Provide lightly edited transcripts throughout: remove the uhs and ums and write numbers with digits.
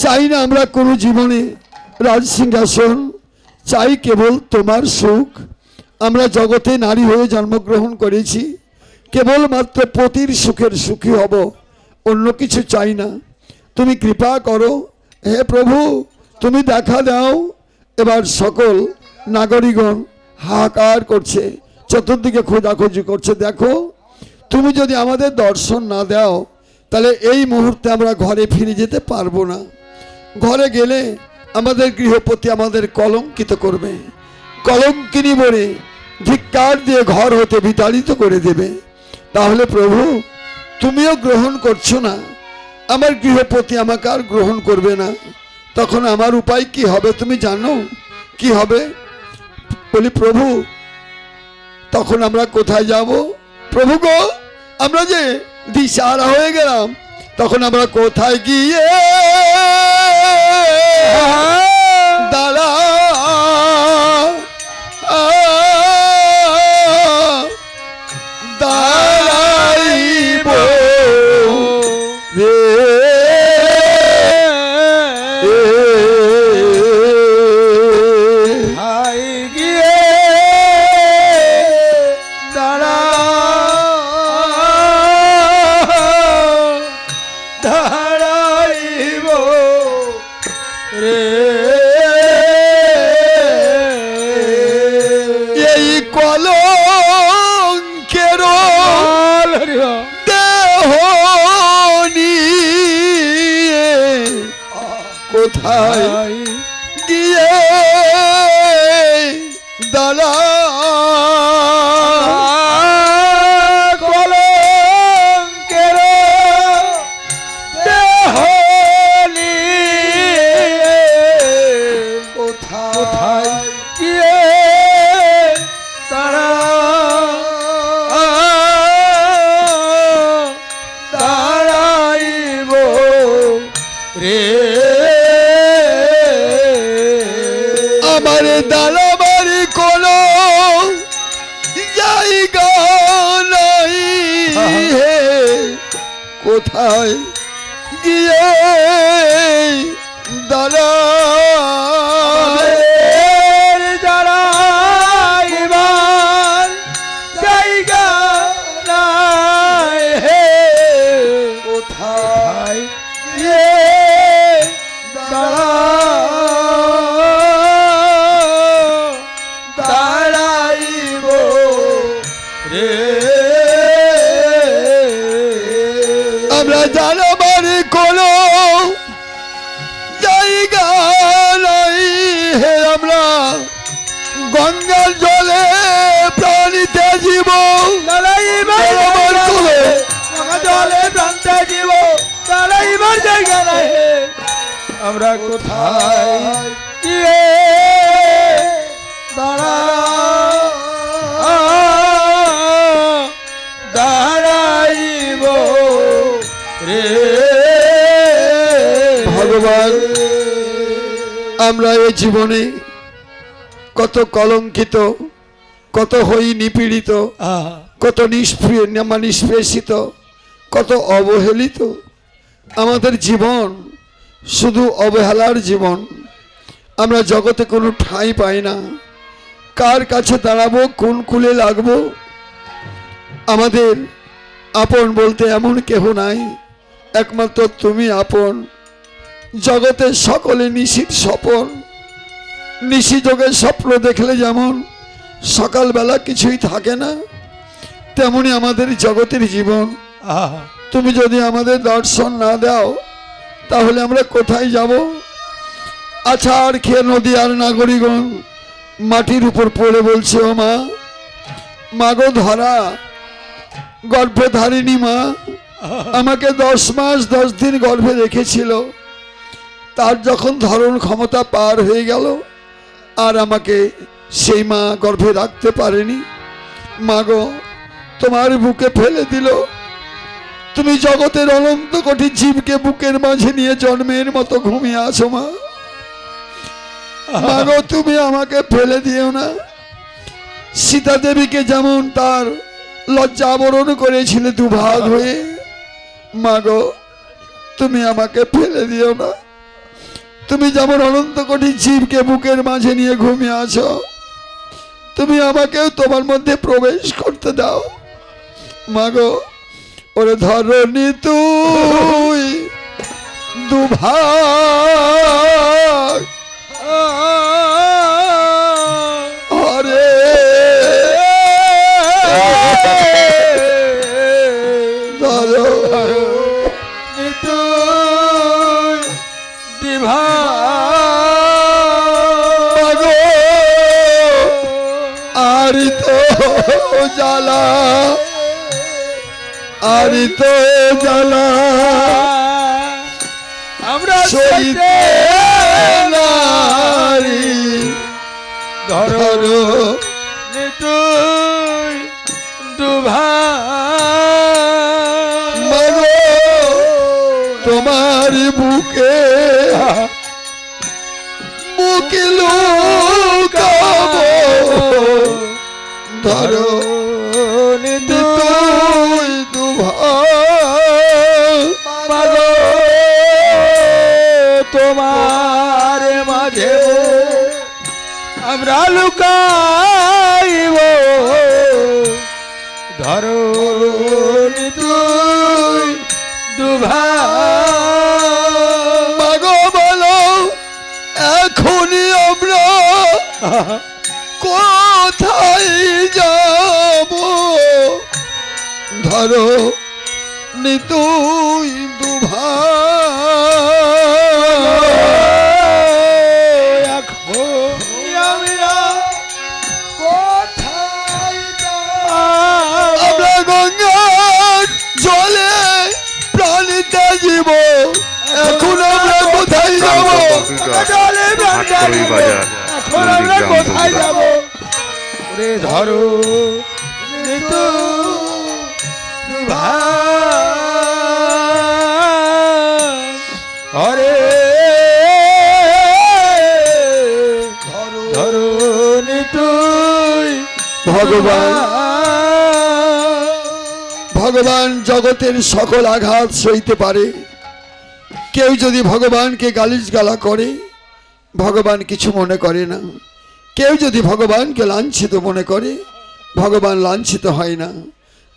চাই না আমরা কোনো জীবনে রাজ সিংহাসন, চাই কেবল তোমার সুখ। আমরা জগতে নারী হয়ে জন্মগ্রহণ করেছি, কেবলমাত্র পতির সুখের সুখী হব, অন্য কিছু চাই না। তুমি কৃপা করো হে প্রভু, তুমি দেখা দাও। এবার সকল নাগরিকগণ হাহাকার করছে, চতুর্দিকে খোঁজাখুঁজি করছে। দেখো, তুমি যদি আমাদের দর্শন না দাও তাহলে এই মুহূর্তে আমরা ঘরে ফিরে যেতে পারবো না। ঘরে গেলে আমাদের গৃহপতি আমাদের কলঙ্কিত করবে, কলঙ্কিনী বলে ধিক্কার দিয়ে ঘর হতে বিতাড়িত করে দেবে। তাহলে প্রভু, তুমিও গ্রহণ করছো না, আমার গৃহপতি আমাকে আর গ্রহণ করবে না, তখন আমার উপায় কি হবে তুমি জানো? কি হবে? বলি প্রভু, তখন আমরা কোথায় যাব? প্রভু গো, আমরা যে দিশাহারা হয়ে গেলাম, তখন আমরা কোথায় গিয়ে দাঁড়া দাঁড়াইব রে? কোথায় গিয়ে দাঁড়া কলঙ্কের দেহ নিয়ে, কোথায় গিয়ে দাঁড়া দাঁড়াইব রে? আমার দাঁড়াবার কোনো জায়গা নাই, কোথায় গিয়ে দাঁড়াইবার জায়গা নাই, কোথায় গিয়ে দাঁড়াইব রে? আমরা জানাবার কোনো জায়গা নাই হে, আমরা গঙ্গার জলে প্রাণীতে জীব, জলে প্রাণীতে জীব, দাঁড়াইবার জায়গা নাই, আমরা কোথায় গিয়ে দাঁড়াইব রে? ভগবান, আমরা এই জীবনে কত কলঙ্কিত, কত হই নিপীড়িত, কত নিষ্পেষিত, কত অবহেলিত। আমাদের জীবন শুধু অবহেলার জীবন। আমরা জগতে কোনো ঠাঁই পাই না, কার কাছে দাঁড়াবো, কোন কুলে লাগবো। আমাদের আপন বলতে এমন কেহ নাই, একমাত্র তুমি আপন। জগতের সকলে নিশির স্বপন, নিশি যোগে স্বপ্ন দেখলে যেমন সকালবেলা কিছুই থাকে না, তেমনি আমাদের জগতের জীবন। তুমি যদি আমাদের দর্শন না দাও তাহলে আমরা কোথায় যাব? আছাড় খেয়ে নদী আর নাগরিকগণ মাটির উপর পড়ে বলছে, ও মা, মাগো ধরা, গর্ভধারিণী মা আমাকে 10 মাস 10 দিন গর্ভে রেখেছিল, তার যখন ধারণ ক্ষমতা পার হয়ে গেল আর আমাকে সেই মা গর্ভে রাখতে পারেনি। মাগো, তোমার বুকে ফেলে দিল, তুমি জগতের অনন্ত কোটি জীবকে বুকের মাঝে নিয়ে জন্মের মতো ঘুমিয়ে আছো মা। মাগো, তুমি আমাকে ফেলে দিও না। সীতা দেবীকে যেমন তার লজ্জা আবরণ করেছিলে দুভাগ হয়ে। মাগো, তুমি আমাকে ফেলে দিও না। তুমি যেমন অনন্ত কোটি জীবকে বুকের মাঝে নিয়ে ঘুমিয়ে আছো, তুমি আমাকেও তোমার মধ্যে প্রবেশ করতে দাও। মাগো, ওরে ধরনি তুই দুভাগ হরে ধরনি তুই দুভাগ আরি তো জ্বালা, আরি তো জ্বালা আমরা সইতে নারী। ধরো তুই দুভাগ মাগো, তোমার বুকে বুকে লুকাবো। ধরো তুই দুভাগ মাগো, তোমার মাঝে আমরা লুকাইব। ধরো তুই দুভাগ মাগো, বলো এখনই আমরা কোথায় যাব। ধরো তুই দুভাগ আমরা কোথায় যাব। আমরা গঙ্গার জলে প্রাণীতে জীব, এখন আমরা কোথায় যাব। জলে প্রাণী এখন আমরা কোথায় যাব। ধরো হরে ধরো তুই ভগবান। ভগবান জগতের সকল আঘাত সইতে পারে। কেউ যদি ভগবানকে গালিজ গালা করে, ভগবান কিছু মনে করে না। কেউ যদি ভগবানকে লাঞ্ছিত মনে করে, ভগবান লাঞ্ছিত হয় না।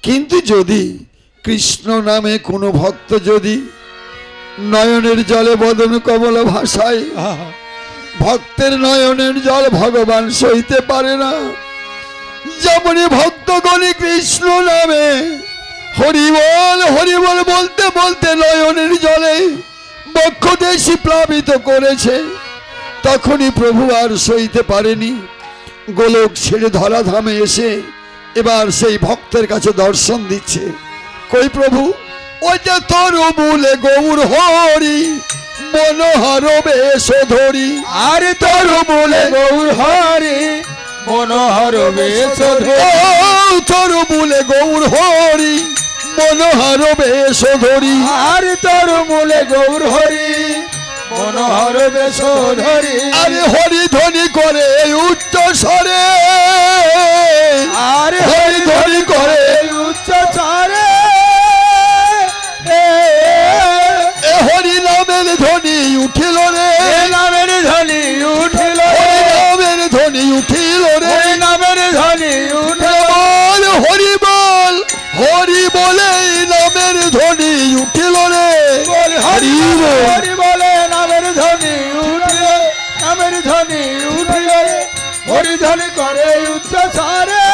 কিন্তু যদি কৃষ্ণ নামে কোনো ভক্ত যদি নয়নের জলে বদন কমল ভাষায়, ভক্তের নয়নের জল ভগবান সইতে পারে না। যেমনি ভক্তগণে কৃষ্ণ নামে হরিবল হরিবল বলতে বলতে নয়নের জলে বক্ষদেশী প্লাবিত করেছে, তখনই প্রভু আর সইতে পারেনি। গোলক ছেড়ে ধরাধামে এসে এবার সেই ভক্তের কাছে দর্শন দিচ্ছে। কই প্রভু, ওই যে তরু মূলে গৌর হরি মনোহর বেশ ধরি। আর তরু মূলে গৌর হরি মনোহর বেশ ধরি। তরু মূলে গৌর হরি মনোহর বেশ ধরি। আর তরু মূলে গৌর হরি মনোহর বেশ ধরি। আরে হরি ধ্বনি করে উচ্চ স্বরে, আরে হরি ধ্বনি করে উচ্চ স্বরে। হরি নামের ধ্বনি উঠিল রে, নামের ধ্বনি উঠিল, নামের ধ্বনি উঠিল রে, নামের ধ্বনি উঠিল। হরি বল হরি বলে নামের ধ্বনি উঠিল রে। হরি হরি বলে নামের ধ্বনি উঠিল, নামের ধ্বনি উঠিল। হরি ধ্বনি করে উচ্চ স্বরে।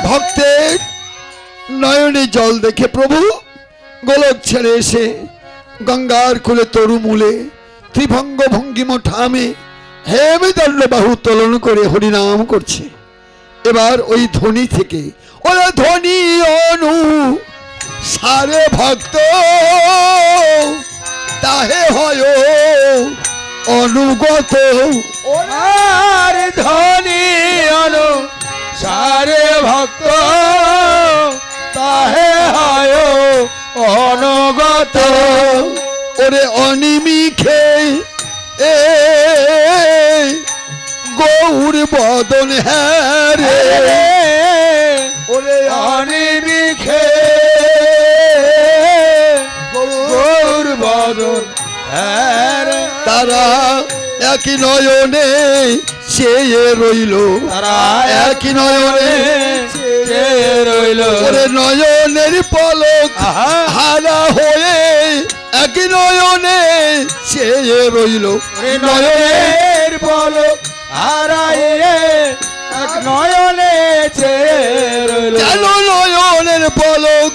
ভক্তের নয়নে জল দেখে প্রভু গোলক ছেড়ে এসে গঙ্গার কুলে তরু মূলে ত্রিভঙ্গ ভঙ্গিম ঠামে হেমে দণ্ড বাহু তোলন করে হরিনাম করছে। এবার ওই ধ্বনি থেকে ওরা ধ্বনি অনু সারে ভক্ত তাহে হয় অনুগত। ওনার ধ্বনি অনু সারে ভক্ত তাহে হয় অনুগত। ওরে অনিমিখে এ গৌর বদন হ্যাঁ রে, একই নয়নে চেয়ে রইল, তারা একই নয়নে চেয়ে রইল। ওরে নয়নের পলক হারা হয়ে একই নয়নে চেয়ে রইল, নয়নের পলক হারাইয়ে এক নয়নে চেয়ে রইল। কেন নয়নের পলক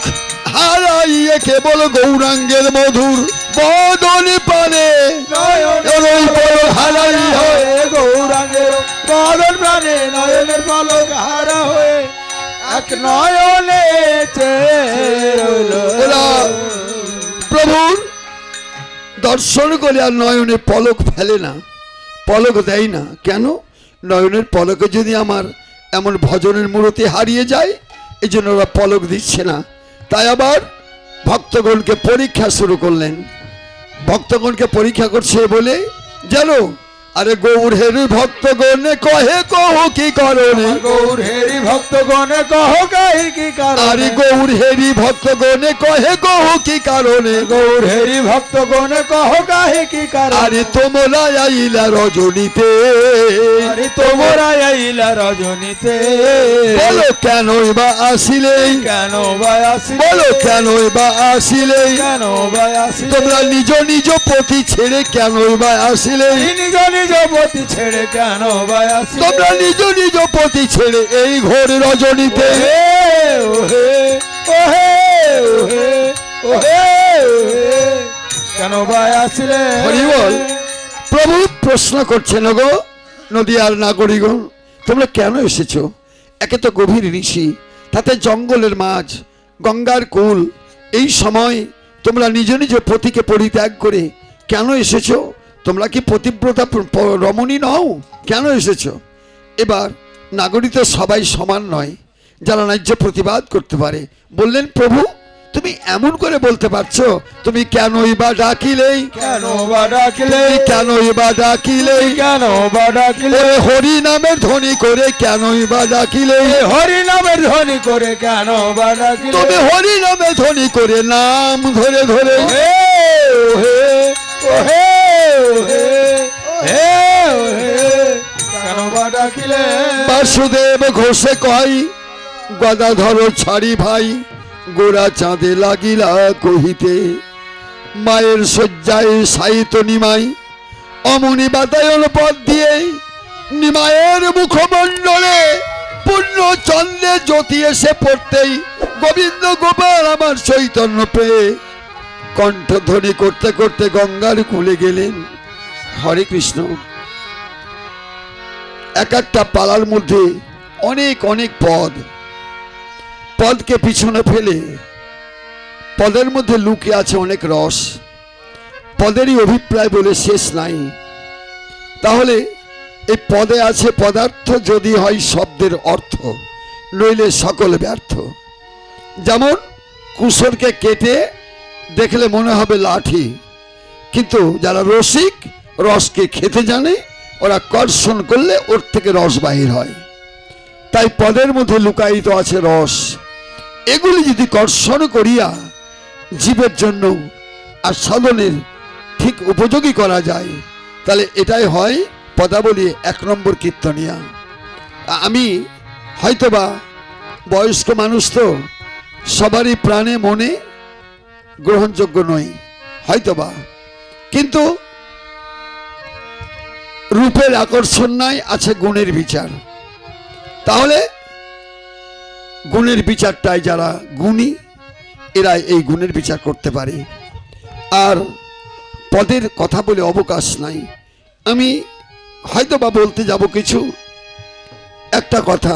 হারাইয়ে কেবল গৌরাঙ্গের মধুর বদন পানে নয়নের পলক হারাইয়ে গৌরাঙ্গের বদন প্রাণে নয়নের পলক হারা হয়ে এক নয়নে চেয়ে রইল। প্রভুর দর্শন করে আর নয়নে পলক ফেলে না, পলক দেয় না। কেন? নয়নের পলকে যদি আমার এমন ভজনের মূর্তি হারিয়ে যায়, এই জন্য ওরা পলক দিচ্ছে না। তাই আবার ভক্তগণকে পরীক্ষা শুরু করলেন। ভক্তগণকে পরীক্ষা করছে বলে জানো, আরে গৌর হেরি ভক্তগণে কহে কহ কি কারণে, গৌর হেরি ভক্তগণে কহ কাহি কি কারণে, আরে গৌর হেরি ভক্তগণে কহে কহ কি কারণে, গৌর হেরি ভক্তগণে কহ কাহি কি কারণে, আরে তোমরা আইলা রজনীতে, আরে তোমরা আইলা রজনীতে, বলো কেনই বা আসিলে, কেন বা আসিলে, বলো কেনই বা আসিলে, কেন বা আসিলে, তোমরা নিজ নিজ পতি ছেড়ে কেনই বা আসিলে, নিজ নিজ পতি ছেড়ে কেন বা আসিলে, তোমরা নিজ নিজ পতি ছেড়ে এই ঘোর রজনীতে, ওহে ওহে ওহে ওহে কেন বা আসিলে। হরি বল। প্রভু প্রশ্ন করছেন, গো নদীয়ার নাগরিকগণ, তোমরা কেন এসেছো? একে তো গভীর ঋষি, তাতে জঙ্গলের মাঝ, গঙ্গার কুল, এই সময় তোমরা নিজ নিজ পতিকে পরিত্যাগ করে কেন এসেছো? তোমরা কি পতিব্রতা রমণী নও? কেন এসেছো? এবার নাগরিক তো সবাই সমান নয়, যারা ন্যায্য প্রতিবাদ করতে পারে। বললেন, প্রভু তুমি এমন করে বলতে পারছো, তুমি কেনই বা ডাকিলেই, কেন বা ডাকিলে, কেনই বা ডাকিলেই, কেন বা ডাকিলে, হরি নামের ধ্বনি করে কেনই বা ডাকিলে, হরি নামের ধ্বনি করে কেন বা ডাকিলে, তুমি হরি নামে ধ্বনি করে নাম ধরে ধরে, ওহে ওহে ওহে ওহে ওহে ওহে কেন বা ডাকিলে। বাসুদেব ঘোষে কয় গদাধর ছাড়ি ভাই, গোড়া চাঁদে লাগিলা কহিতে, মায়ের শয্যায় সাহিত্য নিমাই, অমনি বাতায়ন পথ দিয়ে নিমায়ের মুখমণ্ডলে পূর্ণ চন্দ্রে জ্যোতি এসে পড়তেই গোবিন্দ গোপাল আমার চৈতন্য পেয়ে কণ্ঠধ্বনি করতে করতে গঙ্গার কূলে গেলেন। হরে কৃষ্ণ। এক একটা পালার মধ্যে অনেক অনেক পদ, পদকে পিছনে ফেলে পদের মধ্যে লুকিয়ে আছে অনেক রস, পদেরই অভিপ্রায় বলে শেষ নাই। তাহলে এই পদে আছে পদার্থ যদি হয় শব্দের অর্থ, নইলে সকল ব্যর্থ। যেমন কুশরকে কেটে দেখলে মনে হবে লাঠি, কিন্তু যারা রসিক রসকে খেতে জানে, ওরা কর্ষণ করলে ওর থেকে রস বাহির হয়। তাই পদের মধ্যে লুকায়িত আছে রস, এগুলি যদি কর্ষণ করিয়া জীবের জন্য আর সাধনের ঠিক উপযোগী করা যায়, তাহলে এটাই হয় পদাবলী 1 নম্বর কীর্তনিয়া। আমি হয়তোবা বয়স্ক মানুষ, তো সবারই প্রাণে মনে গ্রহণযোগ্য নই হয়তোবা, কিন্তু রূপের আকর্ষণ নাই, আছে গুণের বিচার। তাহলে গুণের বিচারটাই যারা গুণী, এরা এই গুণের বিচার করতে পারে। আর পদের কথা বলে অবকাশ নাই। আমি হয়তোবা বলতে যাব কিছু, একটা কথা,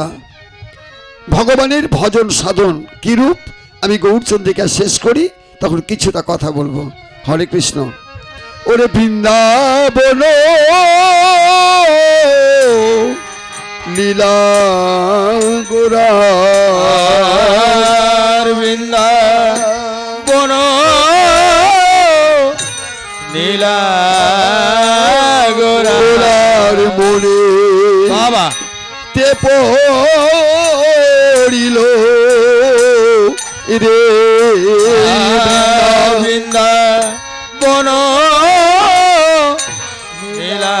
ভগবানের ভজন সাধন কি রূপ আমি গৌরচন্দ্রিকা শেষ করি, তখন কিছুটা কথা বলবো। হরে কৃষ্ণ। ওরে বৃন্দাবন লীলা গোরার, বৃন্দাবন নীলা গোরার মনে বাবা তে পড়িল রে বৃন্দাবন নীলা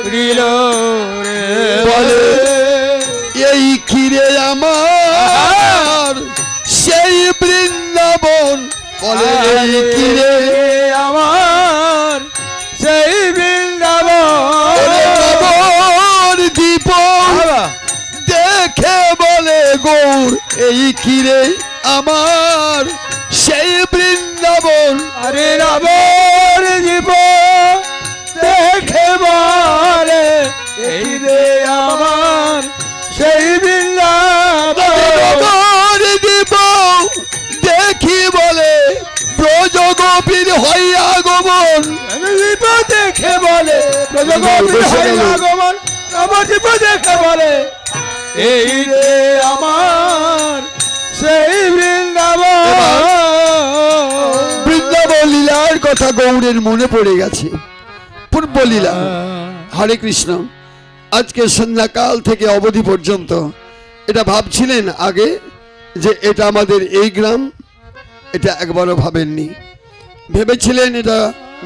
করিল রে বলে এই কিরে আমার সেই বৃন্দাবন বলে এই কিরে আমার সেই বৃন্দাবন দীপ দেখে বলে গৌর এই কিরে আমার সেই বৃন্দাবন আরে রাবণ জীব দেখে বলে এই রে আমার সেই বৃন্দাবন দীপ দেখি বলে ব্রজ গোপীর হইয়া গমন জীব দেখে বলে ব্রজগোপীর হইয়া গমন নবদ্বীপ দেখে বলে এই রে আমার সেই বৃন্দাবন বৃন্দাবন লীলার কথা গৌরের মনে পড়ে গেছে পূর্ব লীলা হরে কৃষ্ণ আজকে সন্ধ্যাকাল থেকে অবধি পর্যন্ত এটা ভাবছিলেন আগে যে এটা আমাদের এই গ্রাম এটা একবারও ভাবেননি ভেবেছিলেন এটা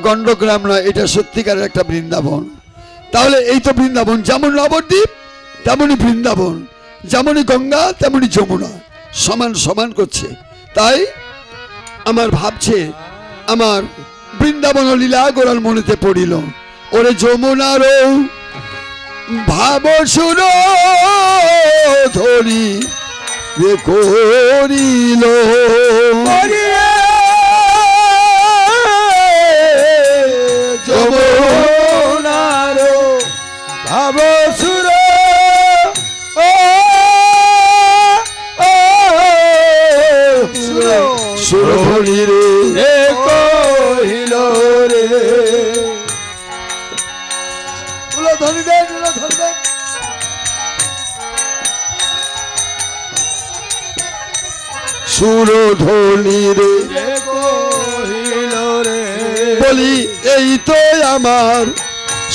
গণ্ডগ্রাম নয় এটা সত্যিকারের একটা বৃন্দাবন তাহলে এই তো বৃন্দাবন যেমন নবদ্বীপ তেমনি বৃন্দাবন যেমনই গঙ্গা তেমনি যমুনা সমান সমান করছে তাই আমার ভাবছে আমার বৃন্দাবন লীলা গোরার মনেতে পড়িল ওরে যমুনারও ভাব সুর ধরি রে করিল যমুনার ভাব সুর সুর ধরি রে কহিল রে ধরি দেন ধরি দেন সুর ধরি রে কহিল রে বলি এই তো আমার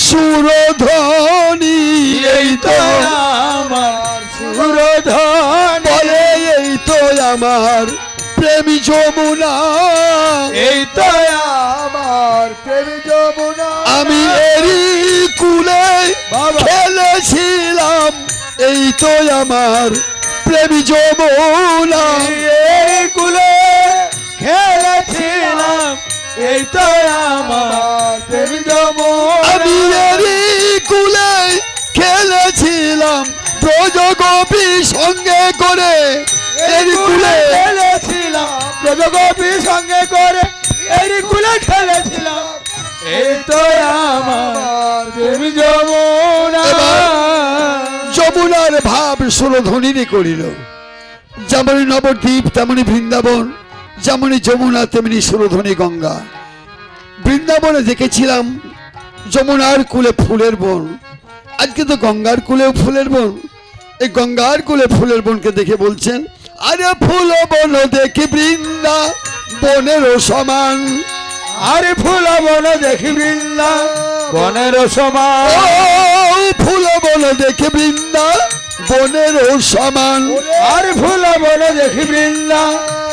সুরধ্বনি এই তো আমার সুরধন বলে এই তো আমার প্রেমী যমুনা এই তো আমার প্রেমী যমুনা আমি এরি কুলে খেলেছিলাম এই তো আমার প্রেমী যমুনা এই কুলে খেলেছিলাম এই তো আমার প্রেমী যমুনা আমি এরি কুলে খেলেছিলাম ব্রজ গোপী সঙ্গে করে এরি কুলে খেলেছিলাম ব্রজগোপীর সঙ্গে করে এই কুলে খেলেছিলাম এই তো আমার প্রেমী যমুনা যমুনার ভাব সুরধ্বনি করিল যেমনি নবদ্বীপ তেমনি বৃন্দাবন যেমনি যমুনা তেমনি সুরধ্বনি গঙ্গা বৃন্দাবনে দেখেছিলাম যমুনার কুলে ফুলের বন আজকে তো গঙ্গার কুলেও ফুলের বন এই গঙ্গার কুলে ফুলের বনকে দেখে বলছেন আরে ফুল বন দেখি বৃন্দা বনেরও সমান আরে ফুল বন দেখি বৃন্দা বনের সমান ও ফুল বন দেখি বৃন্দা বনেরও সমান আরে ফুল বন দেখি বৃন্দা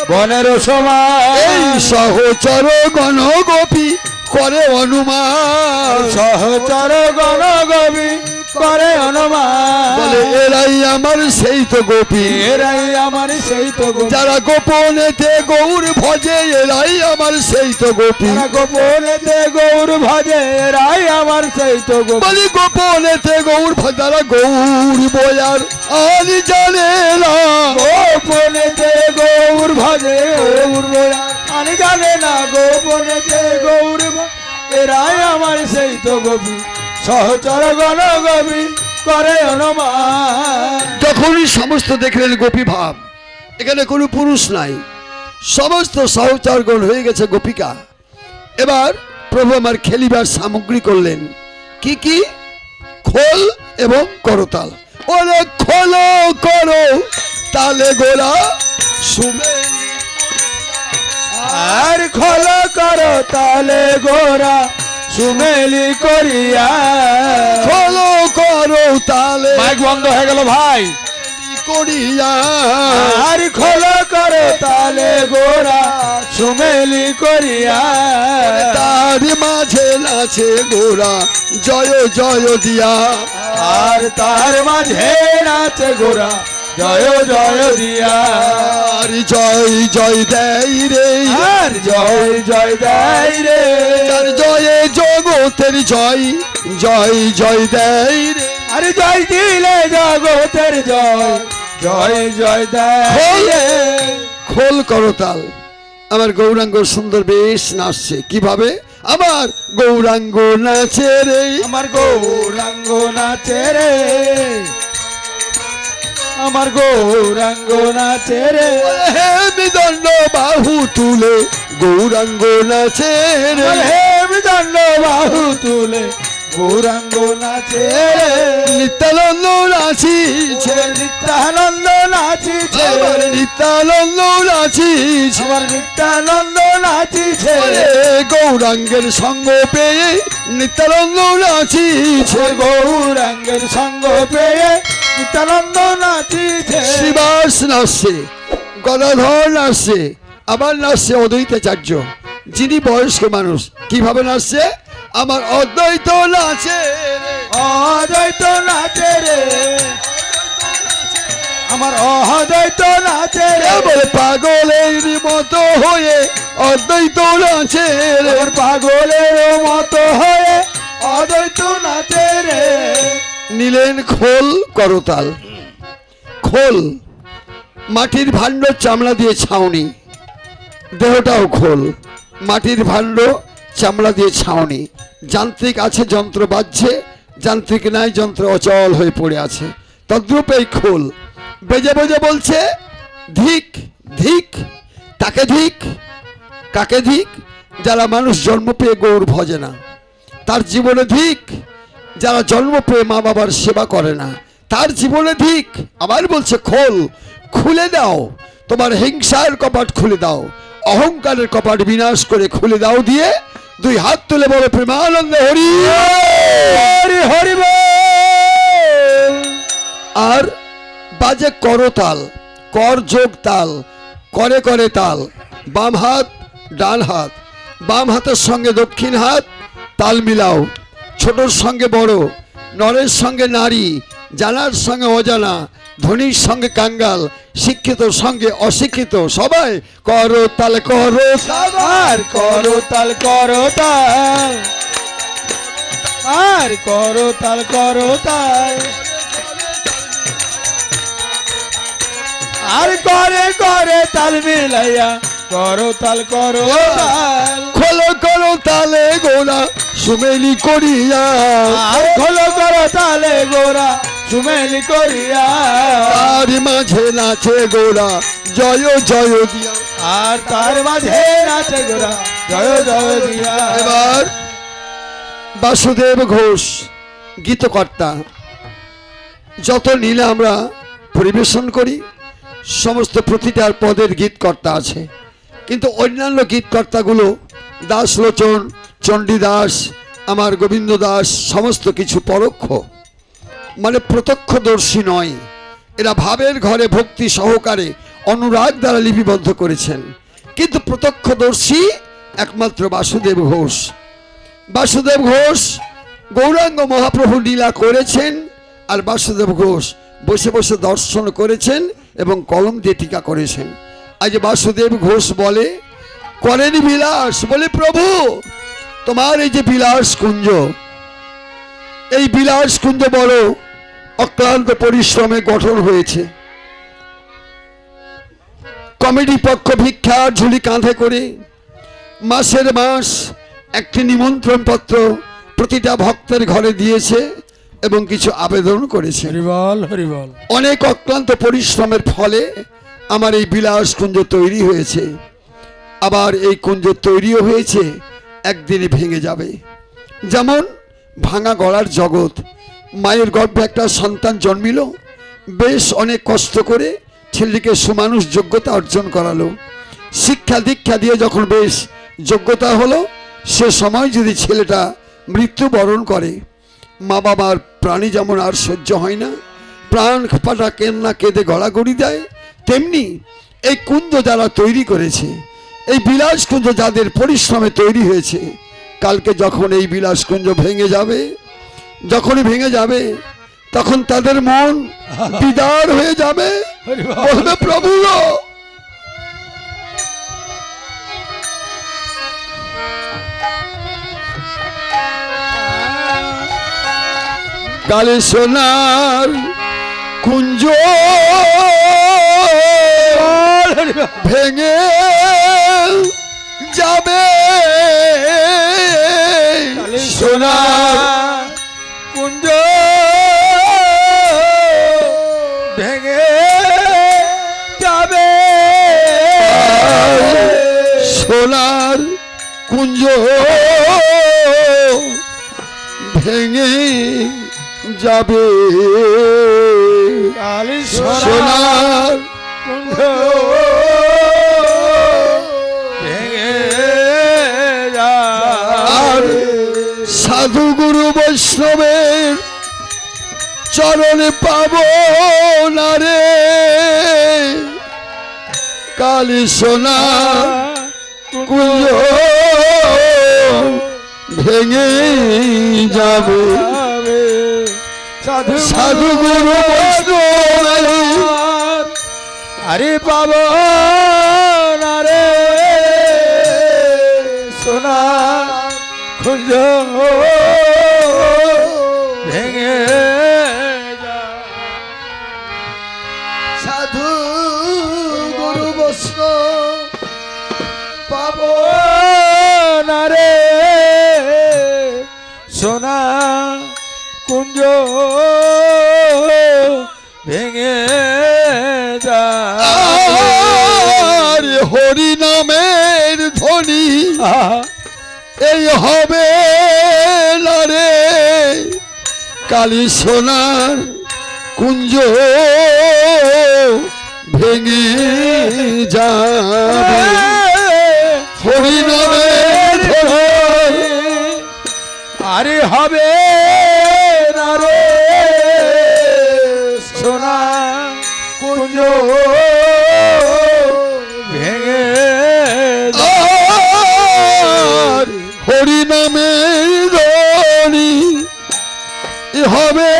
বনের সমান এই সহচর গণ গোপী করে অনুমান সহচর গণ গবি করে অনুমান বলে এরাই আমার সেই তো গোপী এরাই আমার সেই তো গোপী যারা গোপনেতে গৌর ভজে এরাই আমার সেই তো গোপী যারা গোপনেতে গৌর ভজে এরাই আমার সেই তো গোপী বলি গোপনেতে গৌর যারা গৌর বয়ার আর জানে না গোপনেতে গৌর ভজে গৌর বয়া আমি জানে না গোপনেতে গৌর এরাই আমার সেই তো গোপী সহচর গণ গোপী করে অনুমান যখনই সমস্ত দেখলেন গোপী ভাব এখানে কোনো পুরুষ নাই সমস্ত সহচরগণ হয়ে গেছে গোপিকা এবার প্রভু আমার খেলিবার সামগ্রী করলেন কি কি খোল এবং করতাল ওরে খোলো করো তালে গোরা শুনে আর খোল করো তালে গোরা সুমেলি করিয়া খোলো করো তালে মাইক বন্ধ হয়ে গেল ভাই করিয়া আর খোল করো তালে গোরা সুমেলি করিয়া তার মাঝে নাচে গোরা জয় জয় দিয়া আর তার মাঝে নাচে গোরা জয় জয় দিয়া আর জয় জয় দেয় রে আর জয় জয় দেয় রে তার জয়ে জগতের জয় জয় জয় দেয় রে আর জয় দিলে জগতের জয় জয় জয় দেয় রে। খোল করতাল আমার গৌরাঙ্গ সুন্দর বেশ নাচছে কিভাবে আমার গৌরাঙ্গ নাচে রে আমার গৌরাঙ্গ নাচে রে আমার গৌরাঙ্গ নাচে রে হে বিদণ্ড বাহু তুলে গৌরাঙ্গ নাচে রে হে বিদণ্ড বাহু তুলে গৌরাঙ্গ নাচে রে নিত্যানন্দ নাচিছে নিত্যানন্দ নাচিছে আমার নিত্যানন্দ নাচিছে আমার নিত্যানন্দ নাচিছে রে গৌরাঙ্গের সঙ্গ পেয়ে নিত্যানন্দ নাচিছে গৌরাঙ্গের সঙ্গ পেয়ে নিত্যানন্দ নাচিছে শ্রীবাস নাচছে গদাধর নাচছে আবার নাচছে অদ্বৈতাচার্য যিনি বয়স্ক মানুষ কিভাবে নাচছে আমার অদ্বৈত নাচে রে অদ্বৈত নাচে রে আমার অদ্বৈত নাচে রে বলে পাগলের মতো হয়ে অদ্বৈত নাচে রে আমার পাগলের মতো হয়ে অদ্বৈত নাচে রে নিলেন খোল করতাল খোল মাটির ভাণ্ড চামড়া দিয়ে ছাউনি দেহটাও খোল মাটির ভাণ্ড চামড়া দিয়ে ছাউনি যান্ত্রিক আছে যন্ত্র বাজছে যান্ত্রিক নাই যন্ত্র অচল হয়ে পড়ে আছে তদ্রূপ এই খোল বেজে বেজে বলছে ধিক ধিক তাকে ধিক কাকে ধিক যারা মানুষ জন্ম পেয়ে গৌর ভজে না তার জীবনে ধিক যারা জন্ম পেয়ে মা বাবার সেবা করে না তার জীবনে ধিক আবার বলছে খোল খুলে দাও তোমার হিংসার কপাট খুলে দাও অহংকারের কপাট বিনাশ করে খুলে দাও দিয়ে দুই হাত তুলে বলে প্রেমানন্দ হরি হরি হরি বল। আর বাজে করতাল কর যোগ তাল করে করে তাল বাম হাত ডান হাত বাম হাতের সঙ্গে দক্ষিণ হাত তাল মিলাও ছোটর সঙ্গে বড় নরের সঙ্গে নারী জানার সঙ্গে অজানা ধনীর সঙ্গে কাঙ্গাল শিক্ষিত সঙ্গে অশিক্ষিত সবাই করো তাল করো আর করো তাল করো তাল আর করো তাল করো তাল আর করে করে তাল মিলাইয়া করো তাল করো তাল খোলো করো তালে গোলা সুমেলি করিয়া আর খোলো করো তালে গোরা সুমেলি করিয়া আর মাঝে নাচে গোলা জয় জয় দিয়া আর তার মাঝে নাচে গোরা জয় জয় দিয়া এবার বাসুদেব ঘোষ গীতকর্তা যত নীলে আমরা পরিবেশন করি সমস্ত প্রতিটার পদের গীতকর্তা আছে কিন্তু অন্যান্য গীতকর্তাগুলো দাসলোচন চণ্ডীদাস আমার গোবিন্দ দাস সমস্ত কিছু পরোক্ষ মানে প্রত্যক্ষদর্শী নয় এরা ভাবের ঘরে ভক্তি সহকারে অনুরাগ দ্বারা লিপিবদ্ধ করেছেন কিন্তু প্রত্যক্ষদর্শী একমাত্র বাসুদেব ঘোষ বাসুদেব ঘোষ গৌরাঙ্গ মহাপ্রভু লীলা করেছেন আর বাসুদেব ঘোষ বসে বসে দর্শন করেছেন এবং কলম দিয়ে টিকা করেছেন আজ বাসুদেব ঘোষ বলে করেন বিলাস বলে প্রভু তোমার এই যে বিলাস কুঞ্জ এই বিলাস কুঞ্জ বড় অক্লান্ত পরিশ্রমে গঠন হয়েছে কমিটি পক্ষ ভিক্ষার ঝুলি কাঁধে করে মাসের মাস একটি নিমন্ত্রণ পত্র প্রতিটা ভক্তের ঘরে দিয়েছে এবং কিছু আবেদন করেছে হরিবল হরিবল অনেক অক্লান্ত পরিশ্রমের ফলে আমার এই বিলাস কুঞ্জ তৈরি হয়েছে আবার এই কুঞ্জ তৈরিও হয়েছে একদিনে ভেঙে যাবে যেমন ভাঙা গড়ার জগৎ মায়ের গর্ভে একটা সন্তান জন্মিল বেশ অনেক কষ্ট করে ছেলেকে সুমানুষ যোগ্যতা অর্জন করালো শিক্ষা দীক্ষা দিয়ে যখন বেশ যোগ্যতা হলো সে সময় যদি ছেলেটা মৃত্যুবরণ করে মা বাবার প্রাণী যেমন আর সহ্য হয় না প্রাণ ফাটা কেন্না কেঁদে গড়াগড়ি দেয়, তেমনি এই কুঞ্জ যারা তৈরি করেছে, এই বিলাসকুঞ্জ যাদের পরিশ্রমে তৈরি হয়েছে, কালকে যখন এই বিলাসকুঞ্জ ভেঙে যাবে, যখনই ভেঙে যাবে তখন তাদের মন বিদার হয়ে যাবে, বলবে প্রভু গো, কালে সোনার কুঞ্জ ভেঙে যাবে, সোনার কুঞ্জ ভেঙে যাবে, সোনার কুঞ্জ ভেঙে যাবে, সোনার কুঞ্জ ভেঙে যাবে। সাধু গুরু বৈষ্ণবের চরণে পাব না রে, কালী সোনার কুঞ্জ ভেঙে যাবে, সাধু গুরু বৈষ্ণব আরে পাব না রে, সোনার কুঞ্জ ভেঙে সাধু গুরু বৈষ্ণব পাব না রে, সোনা কুঞ্জ ভেঙে যাবে, হরি নামের ধ্বনি এই হবে না রে, কালী সোনার কুঞ্জ ভেঙে যাবে, হরি নামের ধ্বনি আরে হবে না রে, সোনা কুঞ্জ ভেঙে হরি নামের ধ্বনি হবে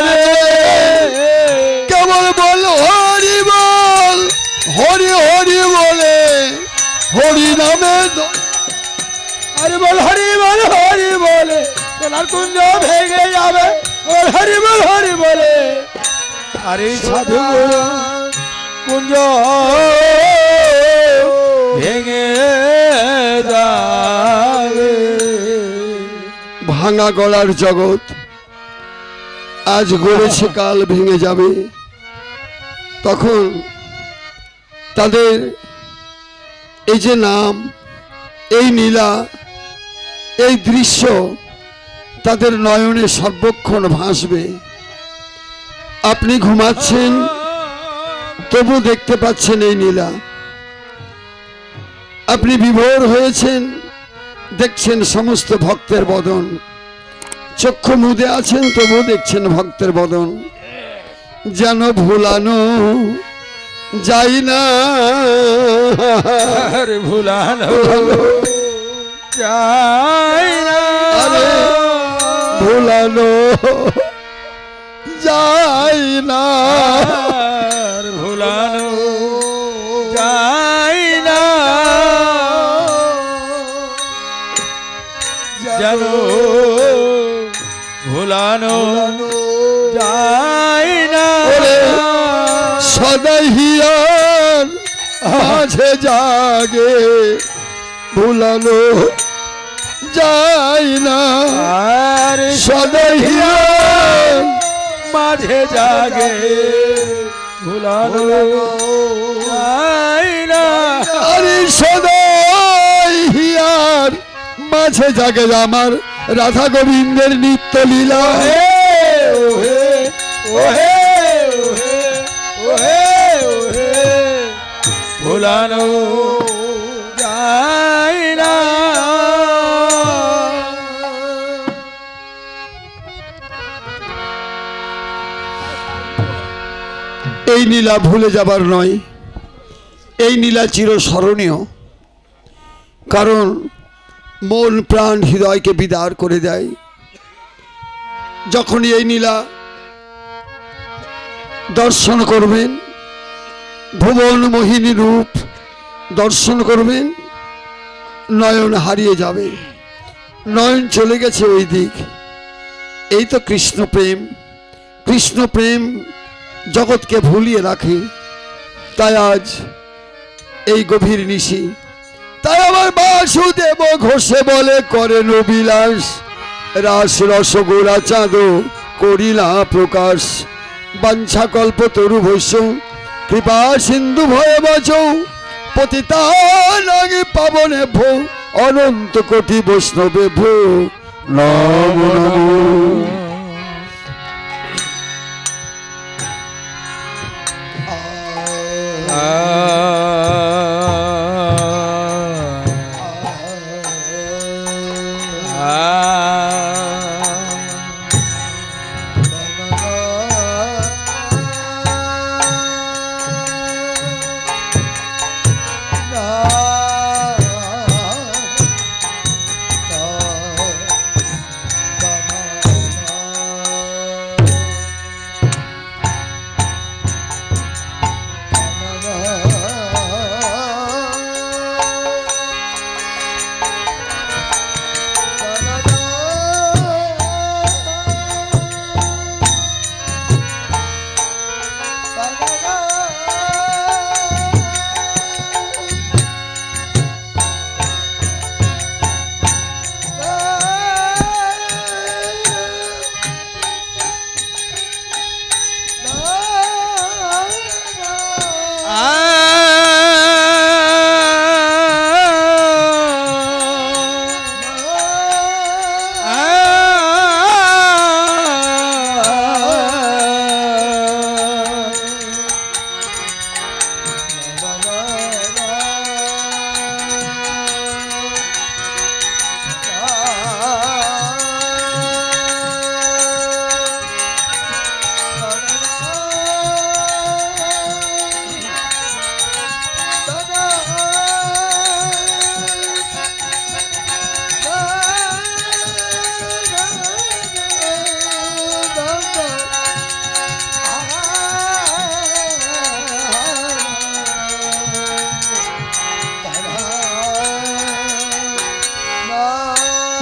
রে, কেবল বল হরি বল, হরি হরি বলে হরি নামের হরি বল, হরি বল, হরি বলে সোনার কুঞ্জ ভেঙে যাবে, হরি বল, হরি বলে আরে সাধু কুঞ্জ ভেঙে যাবে। ভাঙা গলার জগৎ আজ গড়েছে, কাল ভেঙে যাবে, তখন তাদের এই যে নাম, এই নীলা, এই দৃশ্য তাদের নয়নে সর্বক্ষণ ভাসবে। আপনি ঘুমাচ্ছেন, তবু দেখতে পাচ্ছেন এই নীলা, আপনি বিভোর হয়েছেন, দেখছেন সমস্ত ভক্তের বদন, চক্ষু মুদে আছেন তবু দেখছেন ভক্তের বদন, যেন ভুলানো যাই না, ভুলানো যাই না, ভুলানো যাই না, ভুলানো যাই না, যেন ভুলানো যায় না, সদাই হিয়ার মাঝে জাগে, ভুলানো যায় না, সদাই হিয়ার মাঝে জাগে, ভুলানো যায় না, আরে সদাই হিয়ার মাঝে জাগে আমার রাধা গোবিন্দের নিত্য লীলা, ভুলানো যায় না। এই নীলা ভুলে যাবার নয়, এই নীলা চিরস্মরণীয়। কারণ মন প্রাণ হৃদয়কে বিদার করে দেয়। যখনই এই নীলা দর্শন করবেন, ভুবন মোহিনী রূপ দর্শন করবেন, নয়ন হারিয়ে যাবে, নয়ন চলে গেছে ওই দিক। এই তো কৃষ্ণ প্রেম। কৃষ্ণ প্রেম জগৎকে ভুলিয়ে রাখে। তাই আজ এই গভীর নিশি, তাই আমার বাসুদেব ঘোষে বলে করেন বিলাস, রাস রসগোলা চাঁদ করিলা প্রকাশ, বাঞ্ছা কল্প তরু ভৈষ্য কৃপা সিন্ধু ভয় বাঁচৌ, পতিতানাগি পাবনে ভো অনন্ত কোটি বৈষ্ণবে ভো নমো নমো।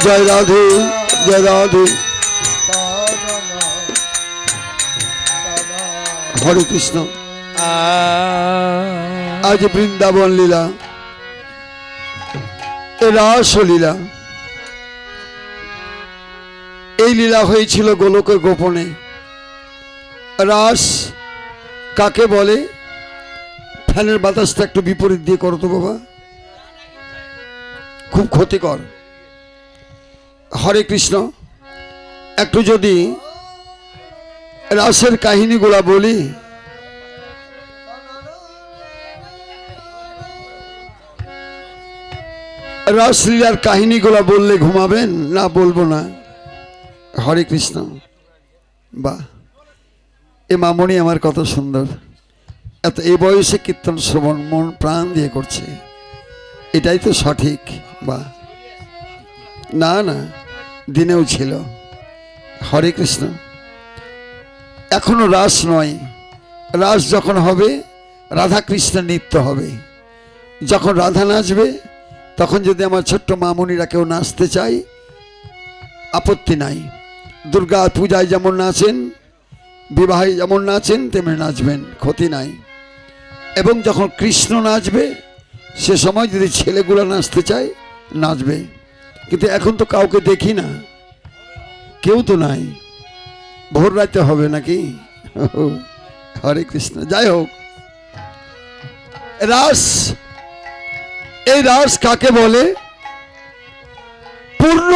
জয় রাধে, জয় রাধে। হরে কৃষ্ণ। আজ বৃন্দাবন লীলা, রাস লীলা। এই লীলা হয়েছিল গোলকে গোপনে। রাস কাকে বলে? ফ্যানের বাতাসটা একটু বিপরীত দিয়ে করো তো বাবা, খুব ক্ষতিকর। হরে কৃষ্ণ। একটু যদি রাসের কাহিনীগুলা বলি, রাসলীলার কাহিনীগুলা বললে ঘুমাবেন না? বলবো না। হরে কৃষ্ণ। বাহ, এ মামনি আমার কত সুন্দর, এত এই বয়সে কীর্তন শ্রবণ মন প্রাণ দিয়ে করছে, এটাই তো সঠিক। বাহ, না না, দিনেও ছিল। হরে কৃষ্ণ। এখনো রাস নয়, রাস যখন হবে রাধা কৃষ্ণের নৃত্য হবে। যখন রাধা নাচবে তখন যদি আমার ছোট্ট মামনিরা কেউ নাচতে চায়, আপত্তি নাই। দুর্গা পূজায় যেমন নাচেন, বিবাহে যেমন নাচেন, তেমনি নাচবেন, ক্ষতি নাই। এবং যখন কৃষ্ণ নাচবে সে সময় যদি ছেলেগুলো নাচতে চায় নাচবে। কিন্তু এখন তো কাউকে দেখি না, কেউ তো নাই। ভোর রাতে হবে নাকি? হরে কৃষ্ণ। যাই হোক, রাস, এই রাস কাকে বলে? পূর্ণ